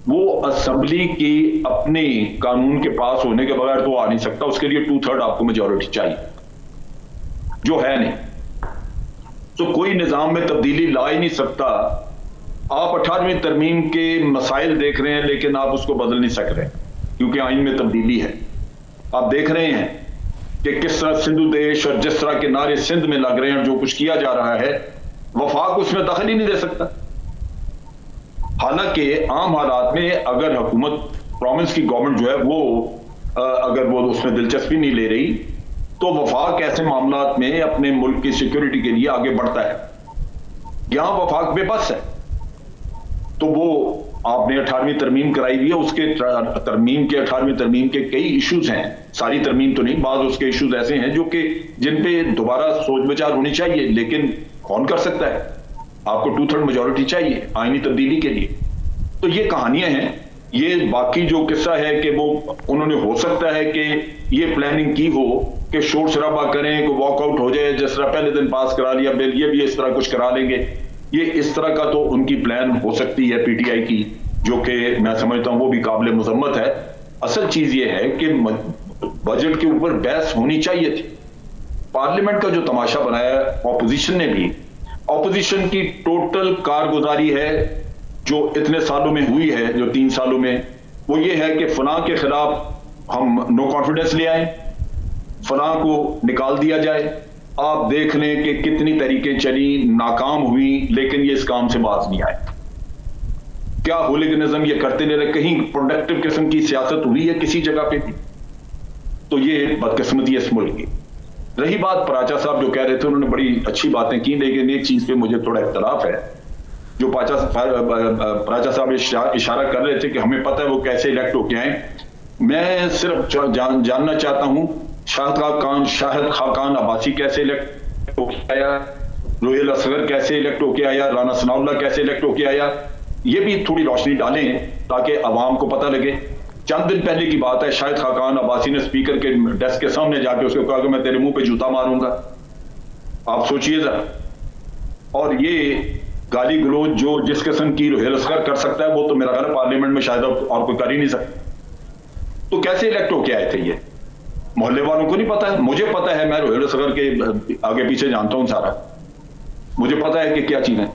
S3: वो असेंबली की अपने कानून के पास होने के बगैर तो आ नहीं सकता। उसके लिए 2/3 आपको मेजॉरिटी चाहिए, जो है नहीं। तो कोई निजाम में तब्दीली ला ही नहीं सकता। आप 18वीं तरमीम के मसाइल देख रहे हैं, लेकिन आप उसको बदल नहीं सक रहे क्योंकि आइन में तब्दीली है। आप देख रहे हैं कि किस तरह सिंधु देश और जिस तरह के नारे सिंध में लग रहे हैं, जो कुछ किया जा रहा है, वफाक उसमें दखल ही नहीं दे सकता। हालांकि आम हालात में अगर हुकूमत, प्रोविंस की गवर्नमेंट जो है वो अगर वो उसमें दिलचस्पी नहीं ले रही, तो वफाक ऐसे मामलात में अपने मुल्क की सिक्योरिटी के लिए आगे बढ़ता है। यहां वफाक बेबस है, तो वो आपने 18वीं तरमीम कराई हुई है, उसके तरमीम के 18वीं तरमीम के कई इश्यूज हैं, सारी तरमीम तो नहीं, बाद उसके इश्यूज ऐसे हैं जो कि जिन पे दोबारा सोच विचार होनी चाहिए, लेकिन कौन कर सकता है? आपको 2/3 मेजॉरिटी चाहिए आईनी तब्दीली के लिए। तो ये कहानियां हैं। ये बाकी जो किस्सा है कि वो उन्होंने, हो सकता है कि ये प्लानिंग की हो कि शोर शराबा करें, को वॉकआउट हो जाए, जिस तरह पहले दिन पास करा लिया बिल, ये भी इस तरह कुछ करा लेंगे। ये इस तरह का तो उनकी प्लान हो सकती है पीटीआई की, जो कि मैं समझता हूं वो भी काबिल मुजम्मत है। असल चीज ये है कि बजट के ऊपर बहस होनी चाहिए थी। पार्लियामेंट का जो तमाशा बनाया ऑपोजिशन ने भी, ऑपोजिशन की टोटल कारगुजारी है जो इतने सालों में हुई है, जो 3 सालों में, वो ये है कि फलां के खिलाफ हम नो कॉन्फिडेंस ले आए, फलां को निकाल दिया जाए। आप देख लें कि कितनी तरीके चली, नाकाम हुई, लेकिन ये इस काम से बाज नहीं आए। क्या होलिगनिज्म ये करते ले रहे, कहीं प्रोडक्टिव किस्म की सियासत हुई है किसी जगह पे भी? तो ये बदकिस्मती है इस मुल्क की। रही बात पराचा साहब जो कह रहे थे, उन्होंने बड़ी अच्छी बातें की, लेकिन एक चीज पे मुझे थोड़ा इख्तलाफ है जो प्राचा साहब इशारा कर रहे थे कि हमें पता है वो कैसे इलेक्ट होके आए, मैं सिर्फ जानना चाहता हूं शाहिद खाकान अब्बासी कैसे इलेक्ट होके आया, रोहेल असगर कैसे इलेक्ट होके आया, राना सनाउल्लाह कैसे इलेक्ट होके आया, ये भी थोड़ी रोशनी डालें ताकि अवाम को पता लगे। चंद दिन पहले की बात है, शाहिद खाकान अब्बासी ने स्पीकर के डेस्क के सामने जाके उसको कहा कि मैं तेरे मुंह पे जूता मारूंगा। आप सोचिए जरा। और ये गाली गलोच जो जिस किस्म की रोहेल असगर कर सकता है वो तो मेरा ख्याल है पार्लियामेंट में शायद और कोई कर ही नहीं सकता। तो कैसे इलेक्ट होके आए थे ये? मोहल्ले वालों को नहीं पता है, मुझे पता है, मैं रोहेल असगर के आगे पीछे जानता हूं सारा, मुझे पता है कि क्या चीज है।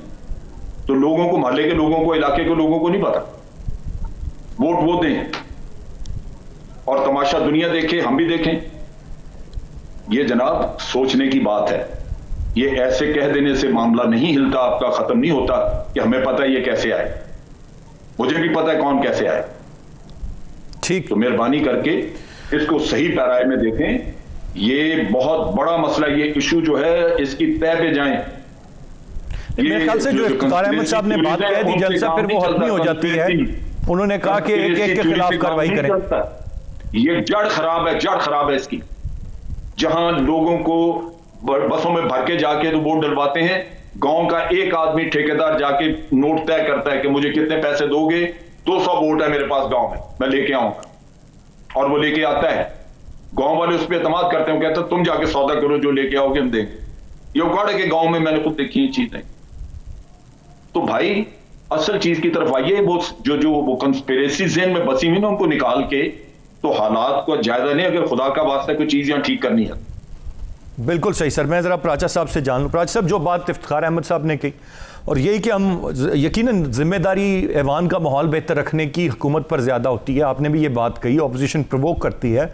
S3: तो लोगों को, मोहल्ले के लोगों को, इलाके के लोगों को नहीं पता। वोट वो दें और तमाशा दुनिया देखे, हम भी देखें। ये जनाब सोचने की बात है। ये ऐसे कह देने से मामला नहीं हिलता, आपका खत्म नहीं होता कि हमें पता है ये कैसे आए। मुझे भी पता है कौन कैसे आए।
S1: ठीक,
S3: तो मेहरबानी करके इसको सही पैराए में देखें। ये बहुत बड़ा मसला, ये इशू जो है इसकी तय पे जाएं।
S1: मेरे ख्याल से जो इफ्तिखार अहमद साहब ने बात कह दी जलसा फिर वो हतमी हो जाती है। उन्होंने कहा कि एक एक के खिलाफ कार्रवाई करें।
S3: ये जड़ खराब है, जड़ खराब है इसकी। जहां लोगों को बसों में भर के जाके तो वोट डलवाते हैं, गांव का एक आदमी ठेकेदार जाके नोट तय करता है कि मुझे कितने पैसे दोगे, 200 वोट है मेरे पास गांव में, मैं लेके आऊंगा, और वो लेके आता है। गांव वाले उस पर एतमाद करते हैं, कहते हैं तुम जाके सौदा करो, जो लेके आओगे हम देंगे। ये उगाड़ के गांव में मैंने खुद देखी ये चीजें। तो भाई असल चीज की तरफ आइए। वो जो वो कंस्पिरेसी ज़हन में बसी हुई ना, उनको निकाल के तो हालात को जायजा नहीं, अगर खुदा का वास्ता कोई चीज यहां ठीक करनी है।
S1: बिल्कुल सही सर। मैं जरा प्राचा साहब से जान लूं। प्राचा साहब, जो बात इफ्तिखार अहमद साहब ने की, और यही कि हम यकीनन जिम्मेदारी ऐवान का माहौल बेहतर रखने की हुकूमत पर ज्यादा होती है। आपने भी ये बात कही, ऑपोजिशन प्रोवोक करती है,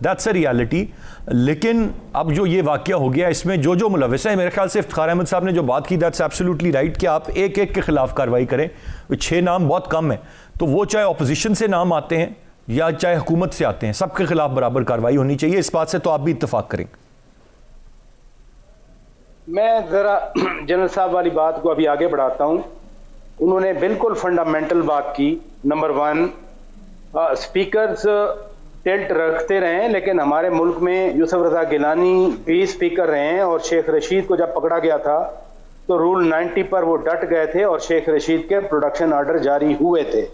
S1: दैट्स अ रियलिटी। लेकिन अब जो ये वाकया हो गया, इसमें जो जो मुलविस है, मेरे ख्याल से इफ्तिखार अहमद साहब ने जो बात की, दैट्स एब्सोल्युटली राइट कि आप एक एक के खिलाफ कार्रवाई करें। 6 नाम बहुत कम है, तो वो चाहे ऑपोजिशन से नाम आते हैं या चाहे हुकूमत से आते हैं, सबके खिलाफ बराबर कार्रवाई होनी चाहिए। इस बात से तो आप भी इत्तेफाक करेंगे।
S4: मैं जरा जनरल साहब वाली बात को अभी आगे बढ़ाता हूं। उन्होंने बिल्कुल फंडामेंटल बात की। नंबर 1, स्पीकर्स टिल्ट रखते रहे, लेकिन हमारे मुल्क में यूसुफ रजा गिलानी भी स्पीकर रहे हैं, और शेख रशीद को जब पकड़ा गया था तो रूल 90 पर वो डट गए थे और शेख रशीद के प्रोडक्शन ऑर्डर जारी हुए थे।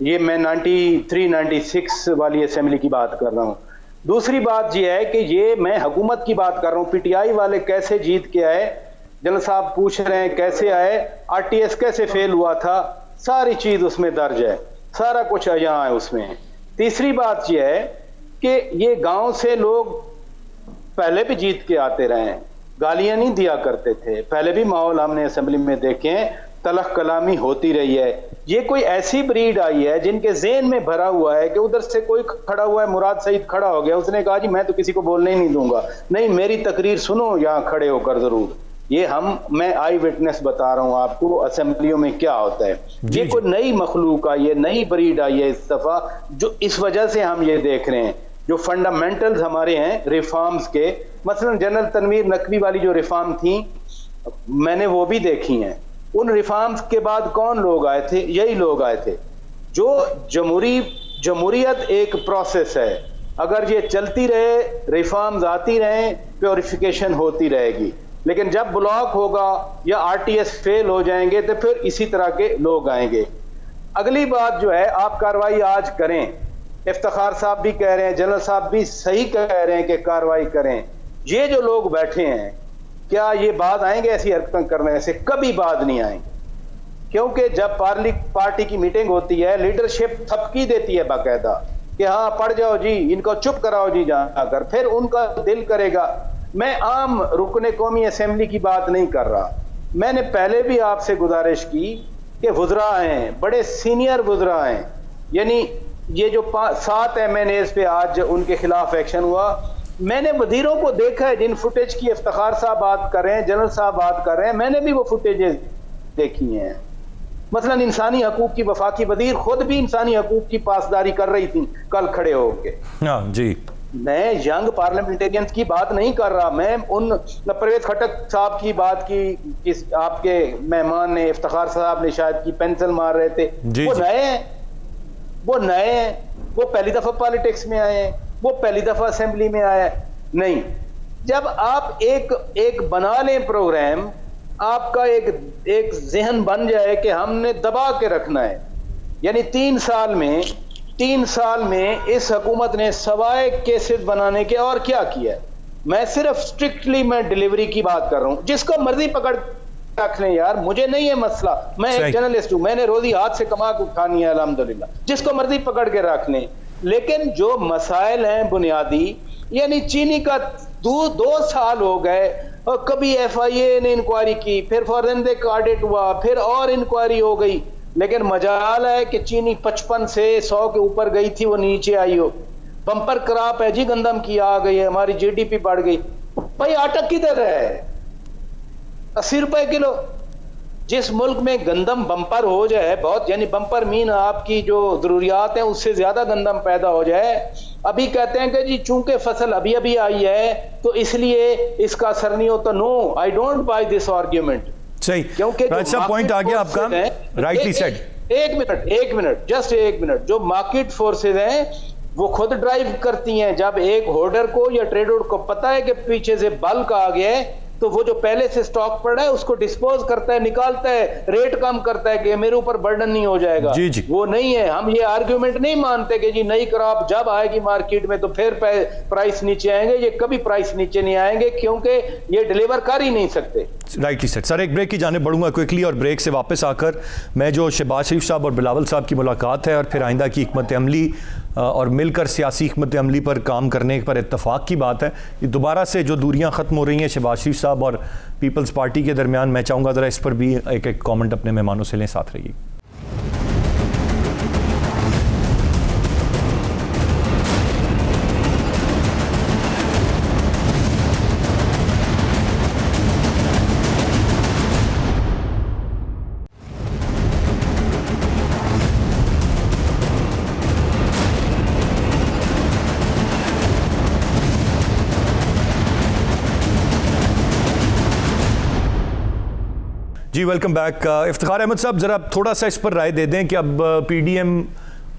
S4: ये मैं 93-96 वाली असेंबली की बात कर रहा हूँ। दूसरी बात यह है कि ये मैं हुकूमत की बात कर रहा हूँ। पीटीआई वाले कैसे जीत के आए, जनरल साहब पूछ रहे हैं कैसे आए, आरटीएस कैसे फेल हुआ था, सारी चीज उसमें दर्ज है, सारा कुछ यहाँ है उसमें। तीसरी बात यह है कि ये गांव से लोग पहले भी जीत के आते रहे हैं, गालियां नहीं दिया करते थे। पहले भी माहौल हमने असेंबली में देखे हैं, तलख कलामी होती रही है। ये कोई ऐसी ब्रीड आई है जिनके ज़हन में भरा हुआ है कि उधर से कोई खड़ा हुआ है, मुराद सईद खड़ा हो गया, उसने कहा जी मैं तो किसी को बोलने ही नहीं दूंगा, नहीं मेरी तकरीर सुनो यहाँ खड़े होकर जरूर। ये मैं आई विटनेस बता रहा हूँ आपको असेंबलियों में क्या होता है। ये कोई नई मखलूक आई है, नई ब्रीड आई है इस दफा, जो इस वजह से हम ये देख रहे हैं। जो फंडामेंटल्स हमारे हैं रिफॉर्म्स के, मसलन जनरल तनवीर नकवी वाली जो रिफॉर्म थी मैंने वो भी देखी हैं। उन रिफॉर्म्स के बाद कौन लोग आए थे? यही लोग आए थे। जो जमहूरियत एक प्रोसेस है, अगर ये चलती रहे, रिफॉर्म्स आती रहे, प्योरिफिकेशन होती रहेगी। लेकिन जब ब्लॉक होगा या आरटीएस फेल हो जाएंगे तो फिर इसी तरह के लोग आएंगे। अगली बात जो है, आप कार्रवाई आज करें, इफ्तिखार साहब भी कह रहे हैं, जनरल साहब भी सही कह रहे हैं कि कार्रवाई करें। ये जो लोग बैठे हैं, क्या ये बाद आएंगे ऐसी हरकतें करने से? कभी बाद नहीं आएंगे, क्योंकि जब पार्टी की मीटिंग होती है, लीडरशिप थपकी देती है बाकायदा कि हाँ पढ़ जाओ जी, इनको चुप कराओ जी जाकर, फिर उनका दिल करेगा। मैं आम रुकने कौमी असेंबली की बात नहीं कर रहा। मैंने पहले भी आपसे गुजारिश की कि वुज़रा हैं, बड़े सीनियर वुज़रा हैं, यानी ये जो 7 MNAs पे आज उनके खिलाफ एक्शन हुआ, मैंने वजीरों को देखा है जिन फुटेज की इफ्तिखार साहब बात कर रहे हैं, जनरल साहब बात कर रहे हैं, मैंने भी वो फुटेजेस देखी हैं। मसलन इंसानी हकूक की वफाकी वजीर खुद भी इंसानी हकूक की पासदारी कर रही थी कल खड़े होके।
S1: हाँ जी,
S4: मैं यंग पार्लियामेंटेरियंस की बात नहीं कर रहा, मैं उन परवेज खटक साहब की बात की, आपके मेहमान ने, इफ्तिखार साहब ने शायद की, पेंसिल मार रहे थे। वो नए हैं, वो पहली दफा पॉलिटिक्स में आए हैं, वो पहली दफा असेंबली में आया है। नहीं, जब आप एक बना लें प्रोग्राम, आपका एक जहन बन जाए कि हमने दबा के रखना है, यानी 3 साल में इस हुकूमत ने सवाए केसेस बनाने के और क्या किया है। मैं सिर्फ स्ट्रिक्टली मैं डिलीवरी की बात कर रहा हूं, जिसको मर्जी पकड़ रख लें यार, मुझे नहीं है मसला, मैं एक जर्नलिस्ट हूं, मैंने रोजी हाथ से कमा के खानी है अल्हम्दुलिल्लाह, जिसको मर्जी पकड़ के रख लें। लेकिन जो मसाइल हैं बुनियादी, यानी चीनी का 2 साल हो गए और कभी FIA ने इंक्वायरी की, फिर फॉरेंसिक ऑडिट हुआ, फिर और इंक्वायरी हो गई, लेकिन मजाल है कि चीनी 55 से 100 के ऊपर गई थी, वो नीचे आई हो। बम्पर क्रॉप है जी, गंदम की आ गई है, हमारी GDP बढ़ गई। भाई आटा किधर है? 80 रुपए किलो। जिस मुल्क में गंदम बम्पर हो जाए बहुत, यानी बम्पर मीन आपकी जो जरूरियात हैं उससे ज्यादा गंदम पैदा हो जाए, अभी कहते हैं कि जी चूंकि फसल अभी अभी आई है तो इसलिए इसका असर नहीं होता। No, I don't buy this argument.
S1: सही,
S4: क्योंकि
S1: अच्छा पॉइंट आ गया आपका, राइटली सेड।
S4: एक मिनट, जस्ट एक मिनट। जो मार्केट फोर्सेज हैं वो खुद ड्राइव करती हैं। जब एक होल्डर को या ट्रेडर को पता है कि पीछे से बल्क आ गया है, तो वो जो पहले से स्टॉक पड़ा है उसको डिस्पोज करता है, निकालता है, रेट कम करता है कि मेरे ऊपर बर्डन नहीं हो जाएगा।
S1: जी।
S4: वो नहीं है। हम ये आर्ग्यूमेंट नहीं मानते कि जी नई क्रॉप जब आएगी मार्केट में तो फिर प्राइस नीचे आएंगे। ये कभी प्राइस नीचे नहीं आएंगे, क्योंकि ये डिलीवर कर ही नहीं सकते।
S1: Rightly set. सर एक ब्रेक की जाने बढ़ूंगा क्विकली, और ब्रेक से वापस आकर मैं जो शहबाज शरीफ साहब और बिलावल साहब की मुलाकात है और फिर आइंदा की हिकमत अमली और मिलकर सियासी हिकमत अमली पर काम करने पर इत्तफाक की बात है, ये दोबारा से जो दूरियां ख़त्म हो रही हैं शहबाज शरीफ साहब और पीपल्स पार्टी के दरमियान, मैं चाहूँगा ज़रा इस पर भी एक कमेंट अपने मेहमानों से लें। साथ रहिए। जी वेलकम बैक। इफ्तिखार अहमद साहब, ज़रा थोड़ा सा इस पर राय दे दें कि अब PDM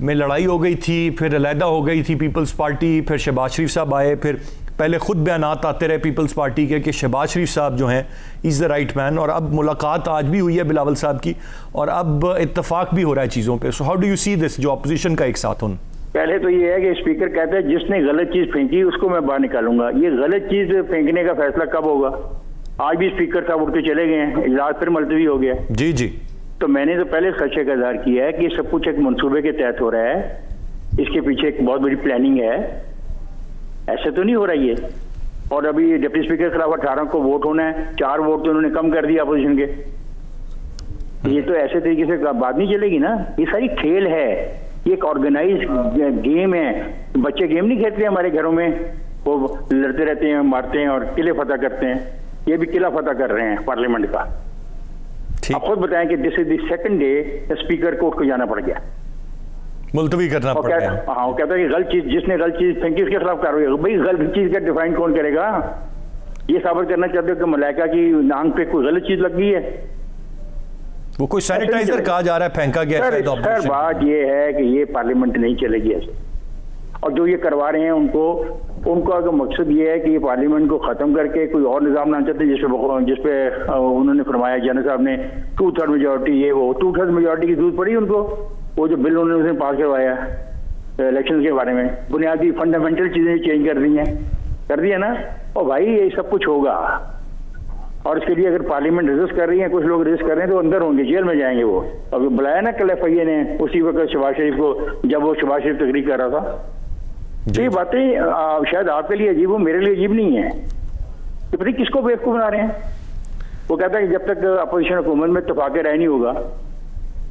S1: में लड़ाई हो गई थी, फिर अलहदा हो गई थी पीपल्स पार्टी, फिर शहबाज शरीफ साहब आए, फिर पहले ख़ुद बयानात आते रहे पीपल्स पार्टी के कि शहबाज शरीफ साहब जो हैं इज़ द राइट मैन, और अब मुलाकात आज भी हुई है बिलावल साहब की और अब इत्तफाक भी हो रहा है चीज़ों पर। So how do you see this, जो अपोजिशन का एक साथ होना?
S2: पहले तो ये है कि स्पीकर कहते हैं जिसने गलत चीज फेंकी उसको मैं बाहर निकालूंगा। ये गलत चीज फेंकने का फैसला कब होगा? आज भी स्पीकर साहब उठ के चले गए हैं, इजलास फिर मुलतवी हो गया।
S1: जी।
S2: तो मैंने तो पहले खदशे का इजहार किया है कि सब कुछ एक मंसूबे के तहत हो रहा है, इसके पीछे एक बहुत बड़ी प्लानिंग है, ऐसे तो नहीं हो रही है। और अभी डिप्टी स्पीकर के खिलाफ 18 को वोट होना है, 4 वोट तो उन्होंने कम कर दिया अपोजिशन के। ये तो ऐसे तरीके से बात नहीं चलेगी ना। ये सारी खेल है, ये एक ऑर्गेनाइज गेम है। बच्चे गेम नहीं खेलते हमारे घरों में, वो लड़ते रहते हैं, मारते हैं और किले फतह करते हैं। ये भी किला फतह कर रहे हैं पार्लियामेंट का। आप खुद बताएं कि this is the second day speaker को उठ को जाना पड़ गया,
S1: मुलतवी करना पड़ गया।
S2: हाँ, वो कहता है कि गलत चीज, जिसने गलत चीज फेंकी उसके खिलाफ कार्रवाई। भाई गलत चीज का डिफाइन कौन करेगा? ये साबित करना चाहते हो कि मलाइका की नाक पे कोई गलत चीज लग गई है? वो
S1: कोई सैनिटाइजर कहा जा रहा है, फेंका गया है।
S2: सर बात ये है कि ये पार्लियामेंट नहीं चलेगी ऐसे। और जो ये करवा रहे हैं उनको अगर मकसद ये है कि ये पार्लियामेंट को खत्म करके कोई और निजाम लाना चाहते हैं, जिसपे उन्होंने फरमाया जनरल साहब ने 2/3 मेजोरिटी, ये वो 2/3 मेजोरिटी की जरूरत पड़ी उनको। वो जो बिल उन्होंने पास करवाया इलेक्शन के बारे में, बुनियादी फंडामेंटल चीजें चेंज कर दी है ना। और भाई ये सब कुछ होगा, और इसके लिए अगर पार्लियामेंट रेजिस्ट कर रही है, कुछ लोग रेजिस्ट कर रहे हैं, तो अंदर होंगे, जेल में जाएंगे वो। अब बुलाया ना कल FIA ने उसी वक्त शहबाज शरीफ को, जब वो शहबाज शरीफ तकरीर कर रहा था। तो ये बातें शायद आपके लिए अजीब हो, मेरे लिए अजीब नहीं है। तो पता किसको बेवकूफ बना रहे हैं? वो कहता है कि जब तक अपोजिशन हुकूमत में इत्तेफाक राय नहीं होगा,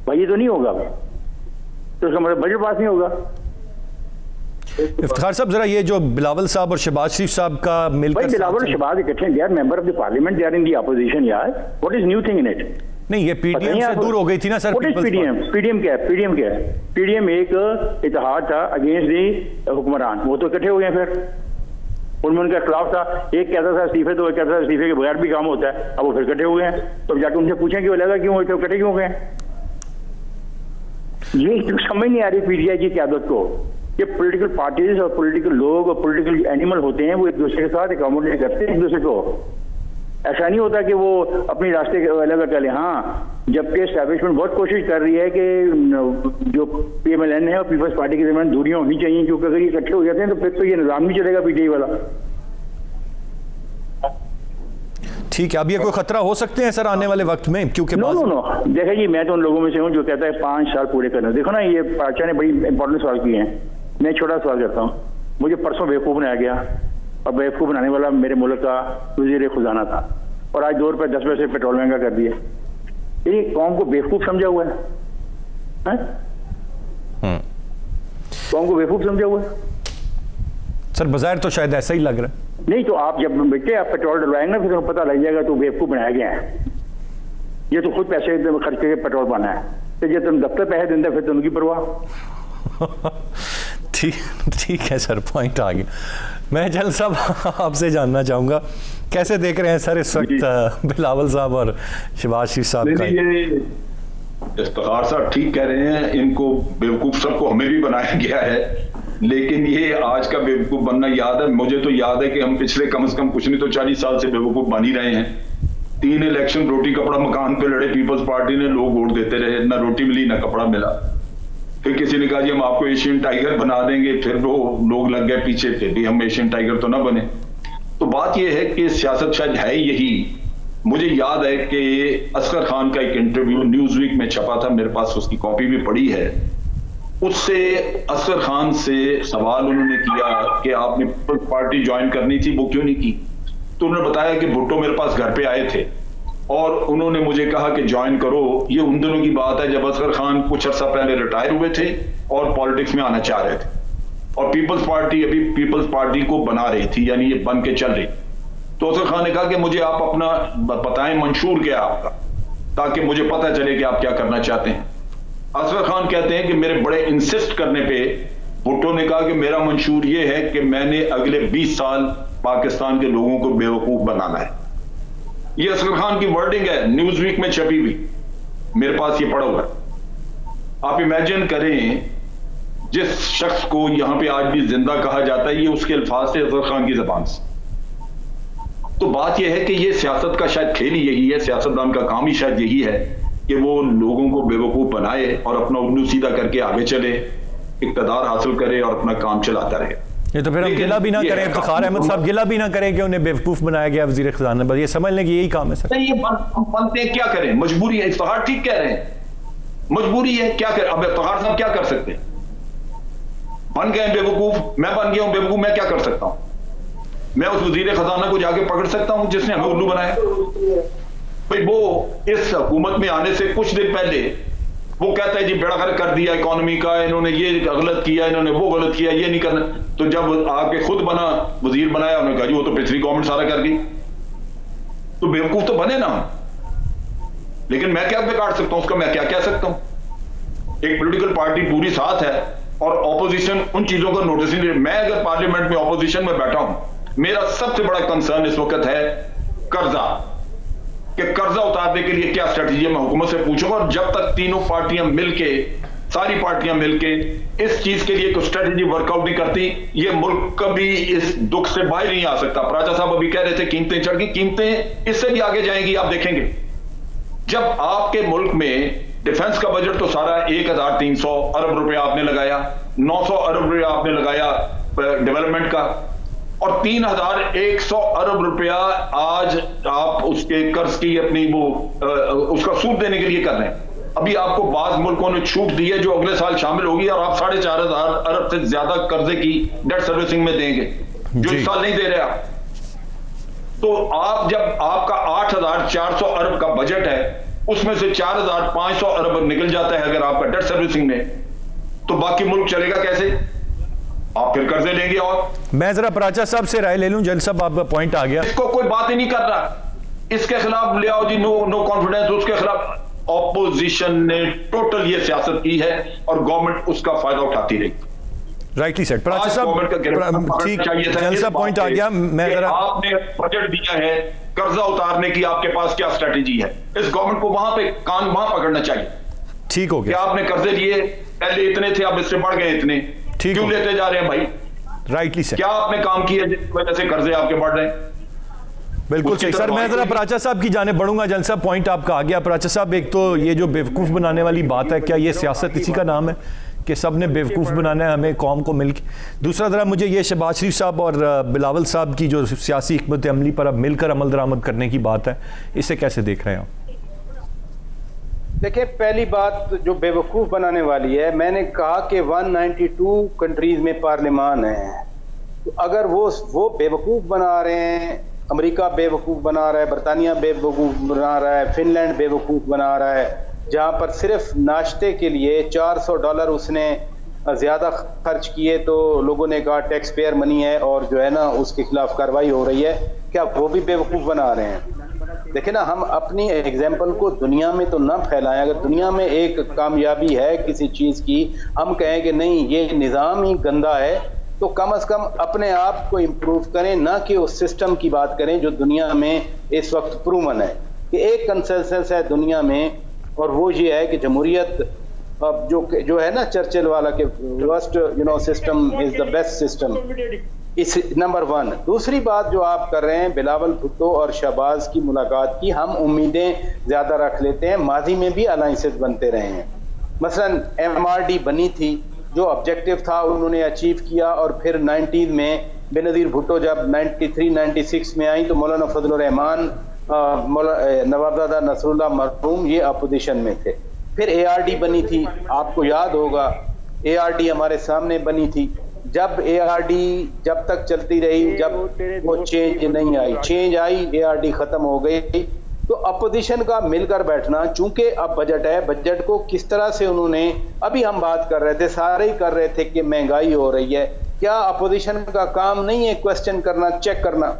S2: भाई ये तो नहीं होगा, तो उसका मतलब बजट पास नहीं होगा।
S1: इफ्तिखार साहब, जरा ये जो बिलावल साहब और शहबाज शरीफ साहब का मिलकर,
S2: बिलावल और शहबाज इकट्ठे, they are member of the parliament, they are in the opposition यार। What is new thing in it?
S1: नहीं, ये PDM से दूर हो गई थी ना सर।
S2: PDM क्या है? PDM एक इत्तेहाद था अगेंस्ट दी हुक्मरान, वो तो इकट्ठे हो गए फिर। उनमें उनका खिलाफ था, एक कहता था इस्तीफे दो, एक कहता था इस्तीफे के बगैर भी काम होता है। अब वो फिर इकट्ठे हुए हैं, तो जाके उनसे पूछें कि वो लगा क्यों हुए थे, इकट्ठे क्यों गए। ये तो समझ नहीं आ रही पीटीआई की क़यादत को। ये पॉलिटिकल पार्टीज और पॉलिटिकल लोग और पॉलिटिकल एनिमल होते हैं, वो एक दूसरे के साथ अकोमोडेट करते हैं एक दूसरे को। ऐसा नहीं होता कि वो अपने रास्ते अलग चले। हाँ, जबकि एस्टैब्लिशमेंट बहुत कोशिश कर रही है कि जो पीएमएलएन है और पीपल्स पार्टी के दरमियान दूरियां होनी चाहिए, क्योंकि अगर ये इकट्ठे हो जाते हैं तो फिर तो ये निजाम नहीं चलेगा पीटीआई वाला।
S1: ठीक है, अब ये कोई खतरा हो सकते हैं सर आने वाले वक्त में, क्योंकि
S2: नो देखिए जी, मैं तो उन लोगों में से हूँ जो कहता है 5 साल पूरे करना। देखो ना, ये पाचा ने बड़ी इंपॉर्टेंट सवाल किए हैं। मैं छोटा सवाल करता हूँ, मुझे परसों बेवकूफ़ बनाया गया और बेवकूफ़ बनाने वाला मेरे मुल्क का वज़ीर ख़ुजाना था, और आज 2 रुपये 10 पैसे पेट्रोल महंगा कर दिए। ये कौम को बेवकूफ़ समझा हुआ है, कौम को बेवकूफ़ समझा हुआ है।
S1: सर बाजार तो शायद ऐसा ही लग रहा है।
S2: नहीं तो आप जब बेटे आप पेट्रोल डलवाएंगे ना, फिर तो पता लग जाएगा तो बेवकूफ़ बनाया गया है। ये तो खुद पैसे खर्च करके पेट्रोल पाना है, तो जब तुम दफ्तर पैसे देते फिर तो उनकी परवाह।
S1: ठीक है सर, पॉइंट आ गया। मैं जल साहब आपसे जानना चाहूंगा, कैसे देख रहे हैं सर इस वक्त बिलावल साहब और शहबाज शरीफ साहब का?
S3: ये इफ्तिखार साहब ठीक कह रहे हैं, इनको बेवकूफ सबको हमें भी बनाया गया है, लेकिन ये आज का बेवकूफ बनना याद है, मुझे तो याद है कि हम पिछले कम से कम कुछ नहीं तो 40 साल से बेवकूफ बन ही रहे हैं। 3 इलेक्शन रोटी कपड़ा मकान पे लड़े पीपल्स पार्टी ने, लोग वोट देते रहे, ना रोटी मिली ना कपड़ा मिला। फिर किसी ने कहा जी हम आपको एशियन टाइगर बना देंगे, फिर वो लोग लग गए पीछे, फिर भी हम एशियन टाइगर तो ना बने। तो बात यह है कि सियासत शायद है यही। मुझे याद है कि असगर खान का एक इंटरव्यू न्यूज वीक में छपा था, मेरे पास उसकी कॉपी भी पड़ी है। उससे असगर खान से सवाल उन्होंने किया कि आपने पीपल्स पार्टी ज्वाइन करनी थी, वो क्यों नहीं की? तो उन्होंने बताया कि भुट्टो मेरे पास घर पे आए थे और उन्होंने मुझे कहा कि ज्वाइन करो। ये उन दिनों की बात है जब असगर खान कुछ अर्सा पहले रिटायर हुए थे और पॉलिटिक्स में आना चाह रहे थे, और पीपल्स पार्टी अभी पीपल्स पार्टी को बना रही थी, यानी ये बन के चल रही। तो असगर खान ने कहा कि मुझे आप अपना बताएं मंशूर क्या आपका, ताकि मुझे पता चले कि आप क्या करना चाहते हैं। असगर खान कहते हैं कि मेरे बड़े इंसिस्ट करने पे भुट्टो ने कहा कि मेरा मंशूर ये है कि मैंने अगले 20 साल पाकिस्तान के लोगों को बेवकूफ बनाना है। ये असगर खान की वर्डिंग है, न्यूज वीक में छपी हुई, मेरे पास ये पड़ा हुआ है। आप इमेजिन करें, जिस शख्स को यहां पे आज भी जिंदा कहा जाता है, ये उसके अल्फाज से असगर खान की जबान से। तो बात यह है कि ये सियासत का शायद खेल ही यही है, सियासतदान का काम ही शायद यही है कि वो लोगों को बेवकूफ बनाए और अपना उल्लू सीधा करके आगे चले, इक़्तिदार हासिल करे और अपना काम चलाता रहे।
S1: ये तो फिर हम गिला भी ना करें, इफ्तिखार अहमद साहब गिला भी ना करें कि उन्हें बेवकूफ बनाया गया वज़ीर ख़ज़ाना, बस ये समझ लें कि यही काम है सर।
S3: नहीं, ये बनते क्या करें, मजबूरी है। इफ्तिखार ठीक कह रहे हैं, मजबूरी है, क्या करें। अब इफ्तिखार साहब क्या कर सकते हैं? बन गए बेवकूफ, मैं बन गया हूं बेवकूफ, मैं क्या कर सकता हूं? मैं उस वज़ीर ख़ज़ाना को जाके पकड़ सकता हूं जिसने हमें उल्लू बनाया? भाई वो इस हुकूमत में आने से कुछ दिन पहले वो कहता है जी बेड़ा गर्क कर दिया इकोनॉमी का, इन्होंने ये गलत किया, इन्होंने वो गलत किया, ये नहीं करना। तो जब आके खुद बना, वजीर बनाया, उन्होंने कहा जी वो तो पिछली गवर्नमेंट सारा कर गई। तो बेवकूफ तो बने ना, लेकिन मैं क्या बिगाड़ सकता हूं उसका, मैं क्या कह सकता हूं? एक पॉलिटिकल पार्टी पूरी साथ है और ऑपोजिशन उन चीजों का नोटिस नहीं। मैं अगर पार्लियामेंट में ऑपोजिशन में बैठा हूं, मेरा सबसे बड़ा कंसर्न इस वक्त है कर्जा, कि कर्जा उतारने के लिए क्या स्ट्रेटजी है, मैं हुकूमत से पूछूंगा। और जब तक तीनों पार्टियां मिलके, सारी पार्टियां मिलके इस चीज के लिए कोई स्ट्रेटजी वर्कआउट नहीं करती, ये मुल्क कभी इस दुख से बाहर नहीं आ सकता। प्राचा साहब अभी कह रहे थे कीमतें चढ़ गई, कीमतें इससे भी आगे जाएंगी, आप देखेंगे। जब आपके मुल्क में डिफेंस का बजट तो सारा 1300 अरब रुपया आपने लगाया, 900 अरब रुपया आपने लगाया डेवलपमेंट का, और 3100 अरब रुपया आज आप उसके कर्ज की अपनी वो उसका सूद देने के लिए कर रहे हैं। अभी आपको बाज मुल्कों ने छूट दी है जो अगले साल शामिल होगी, और आप 4500 अरब से ज्यादा कर्जे की डेट सर्विसिंग में देंगे जो इस साल नहीं दे रहे आप। तो आप जब आपका 8400 अरब का बजट है, उसमें से 4500 अरब निकल जाता है अगर आपका डेट सर्विसिंग में, तो बाकी मुल्क चलेगा कैसे? आप फिर कर्जे लेंगे। और
S1: मैं जरा प्राचा साहब से राय ले लूं। जल साहब आपका पॉइंट आ गया,
S3: इसको कोई बात ही नहीं कर रहा, इसके खिलाफ ले आओ जी, नो कॉन्फिडेंस, उसके खिलाफ ऑपोजिशन ने टोटल ये सियासत की है और गवर्नमेंट उसका फायदा उठाती रही।
S1: Rightly set. प्राची
S3: गवर्नमेंट का
S1: साहब ठीक, जलसा पॉइंट आ गया। मैं जरा,
S3: आपने बजट दिया है, कर्जा उतारने की आपके पास क्या स्ट्रेटेजी है? इस गवर्नमेंट को वहां पे कान वहां पकड़ना चाहिए।
S1: ठीक हो गया।
S3: क्या आपने कर्जे लिए, पहले इतने थे अब इससे बढ़ गए इतने, क्यों लेते जा रहे हैं भाई?
S1: Rightly set.
S3: क्या आपने काम किया जिसकी वजह से कर्जे आपके बढ़ रहे हैं?
S1: बिल्कुल सही सर। मैं जरा प्राचा साहब की जाने बढ़ूंगा। जलसा पॉइंट आपका आ गया। प्राचा साहब, एक तो ये जो बेवकूफ़ बनाने वाली बात है, क्या ये सियासत इसी का नाम है कि सब ने बेवकूफ़ बनाना है हमें कौम को मिलकर? दूसरा ज़रा मुझे ये शहबाज शरीफ साहब और बिलावल साहब की जो सियासी हिकमत अमली पर अब मिलकर अमल दरामद करने की बात है, इसे कैसे देख रहे हैं आप?
S4: देखिए, पहली बात जो बेवकूफ़ बनाने वाली है, मैंने कहा कि 192 कंट्रीज़ में पार्लियामान है, तो अगर वो बेवकूफ़ बना रहे हैं, अमेरिका बेवकूफ़ बना रहा है, बरतानिया बेवकूफ़ बना रहा है, फिनलैंड बेवकूफ़ बना रहा है, जहाँ पर सिर्फ नाश्ते के लिए $400 उसने ज़्यादा खर्च किए तो लोगों ने कहा टैक्स पेयर मनी है और जो है ना उसके खिलाफ कार्रवाई हो रही है। क्या वो भी बेवकूफ़ बना रहे हैं? देखिए ना, हम अपनी एग्जाम्पल को दुनिया में तो ना फैलाएं। अगर दुनिया में एक कामयाबी है किसी चीज़ की, हम कहें कि नहीं ये निज़ाम ही गंदा है, तो कम से कम अपने आप को इम्प्रूव करें, ना कि उस सिस्टम की बात करें जो दुनिया में इस वक्त प्रूवन है। कि एक कंसेंसस है दुनिया में, और वो ये है कि जमहूरियत अब जो है ना चर्चिल वाला के worst system is the best system, इस नंबर 1। दूसरी बात जो आप कर रहे हैं बिलावल भुट्टो और शहबाज की मुलाकात की, हम उम्मीदें ज़्यादा रख लेते हैं। माजी में भी अलाइंसेस बनते रहे हैं। मसलन MRD बनी थी, जो ऑब्जेक्टिव था उन्होंने अचीव किया, और फिर 90 में बेनज़ीर भुट्टो जब 93-96 में आई तो मौलाना फजलुर रहमान, नवाबजादा नसरुल्लाह मरहूम ये अपोजिशन में थे। फिर ARD बनी थी, आपको याद होगा ARD हमारे सामने बनी थी। जब ARD जब तक चलती रही, जब वो चेंज नहीं आई, चेंज आई ARD खत्म हो गई। तो अपोजिशन का मिलकर बैठना, चूंकि अब बजट है, बजट को किस तरह से उन्होंने, अभी हम बात कर रहे थे, सारे ही कर रहे थे कि महंगाई हो रही है, क्या अपोजिशन का काम नहीं है क्वेश्चन करना, चेक करना?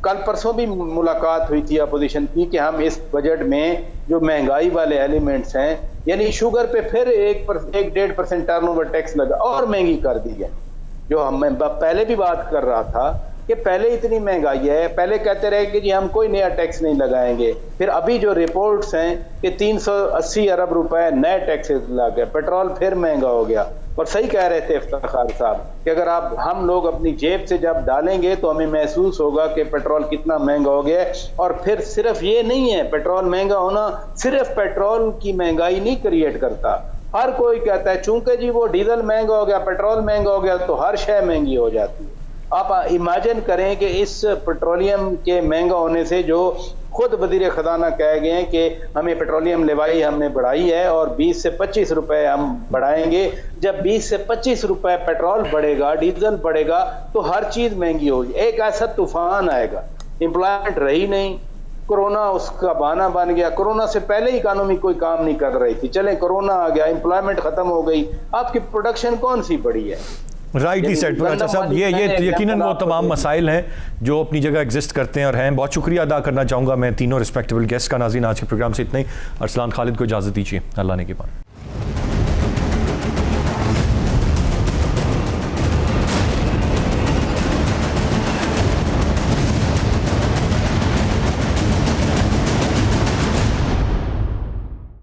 S4: कल परसों भी मुलाकात हुई थी अपोजिशन की कि हम इस बजट में जो महंगाई वाले एलिमेंट्स हैं, यानी शुगर पे फिर 1-1.5% टर्नओवर टैक्स लगा और महंगी कर दी है। जो हम पहले भी बात कर रहा था कि पहले इतनी महंगाई है, पहले कहते रहे कि जी हम कोई नया टैक्स नहीं लगाएंगे, फिर अभी जो रिपोर्ट्स हैं कि 380 अरब रुपए नए टैक्सेस लग गए, पेट्रोल फिर महंगा हो गया। और सही कह रहे थे इफ्तिखार साहब कि अगर हम लोग अपनी जेब से जब डालेंगे तो हमें महसूस होगा कि पेट्रोल कितना महंगा हो गया है। और फिर सिर्फ ये नहीं है, पेट्रोल महंगा होना सिर्फ पेट्रोल की महंगाई नहीं क्रिएट करता। हर कोई कहता है चूंकि जी वो डीजल महंगा हो गया, पेट्रोल महंगा हो गया, तो हर शय महंगी हो जाती है। आप इमेजिन करें कि इस पेट्रोलियम के महंगा होने से, जो खुद वजीर खजाना कह गए हैं कि हमें पेट्रोलियम लेवाई हमने बढ़ाई है और 20 से 25 रुपए हम बढ़ाएंगे, जब 20 से 25 रुपए पेट्रोल बढ़ेगा, डीजल बढ़ेगा, तो हर चीज महंगी होगी। एक ऐसा तूफान आएगा, एम्प्लॉयमेंट रही नहीं, कोरोना उसका बहाना बन गया। कोरोना से पहले इकोनॉमी कोई काम नहीं कर रही थी, चले कोरोना आ गया, एम्प्लॉयमेंट खत्म हो गई, आपकी प्रोडक्शन कौन सी बढ़ी है?
S1: Rightly set. अच्छा साहब, ये यकीनन वो तमाम मसाइल हैं जो अपनी जगह एग्जिस्ट करते हैं और हैं। बहुत शुक्रिया अदा करना चाहूँगा मैं तीनों रिस्पेक्टेबल गेस्ट का। नाज़रीन, आज के प्रोग्राम से इतना ही। अरसलान खालिद को इजाज़त दीजिए, अल्लाह ने के बाद।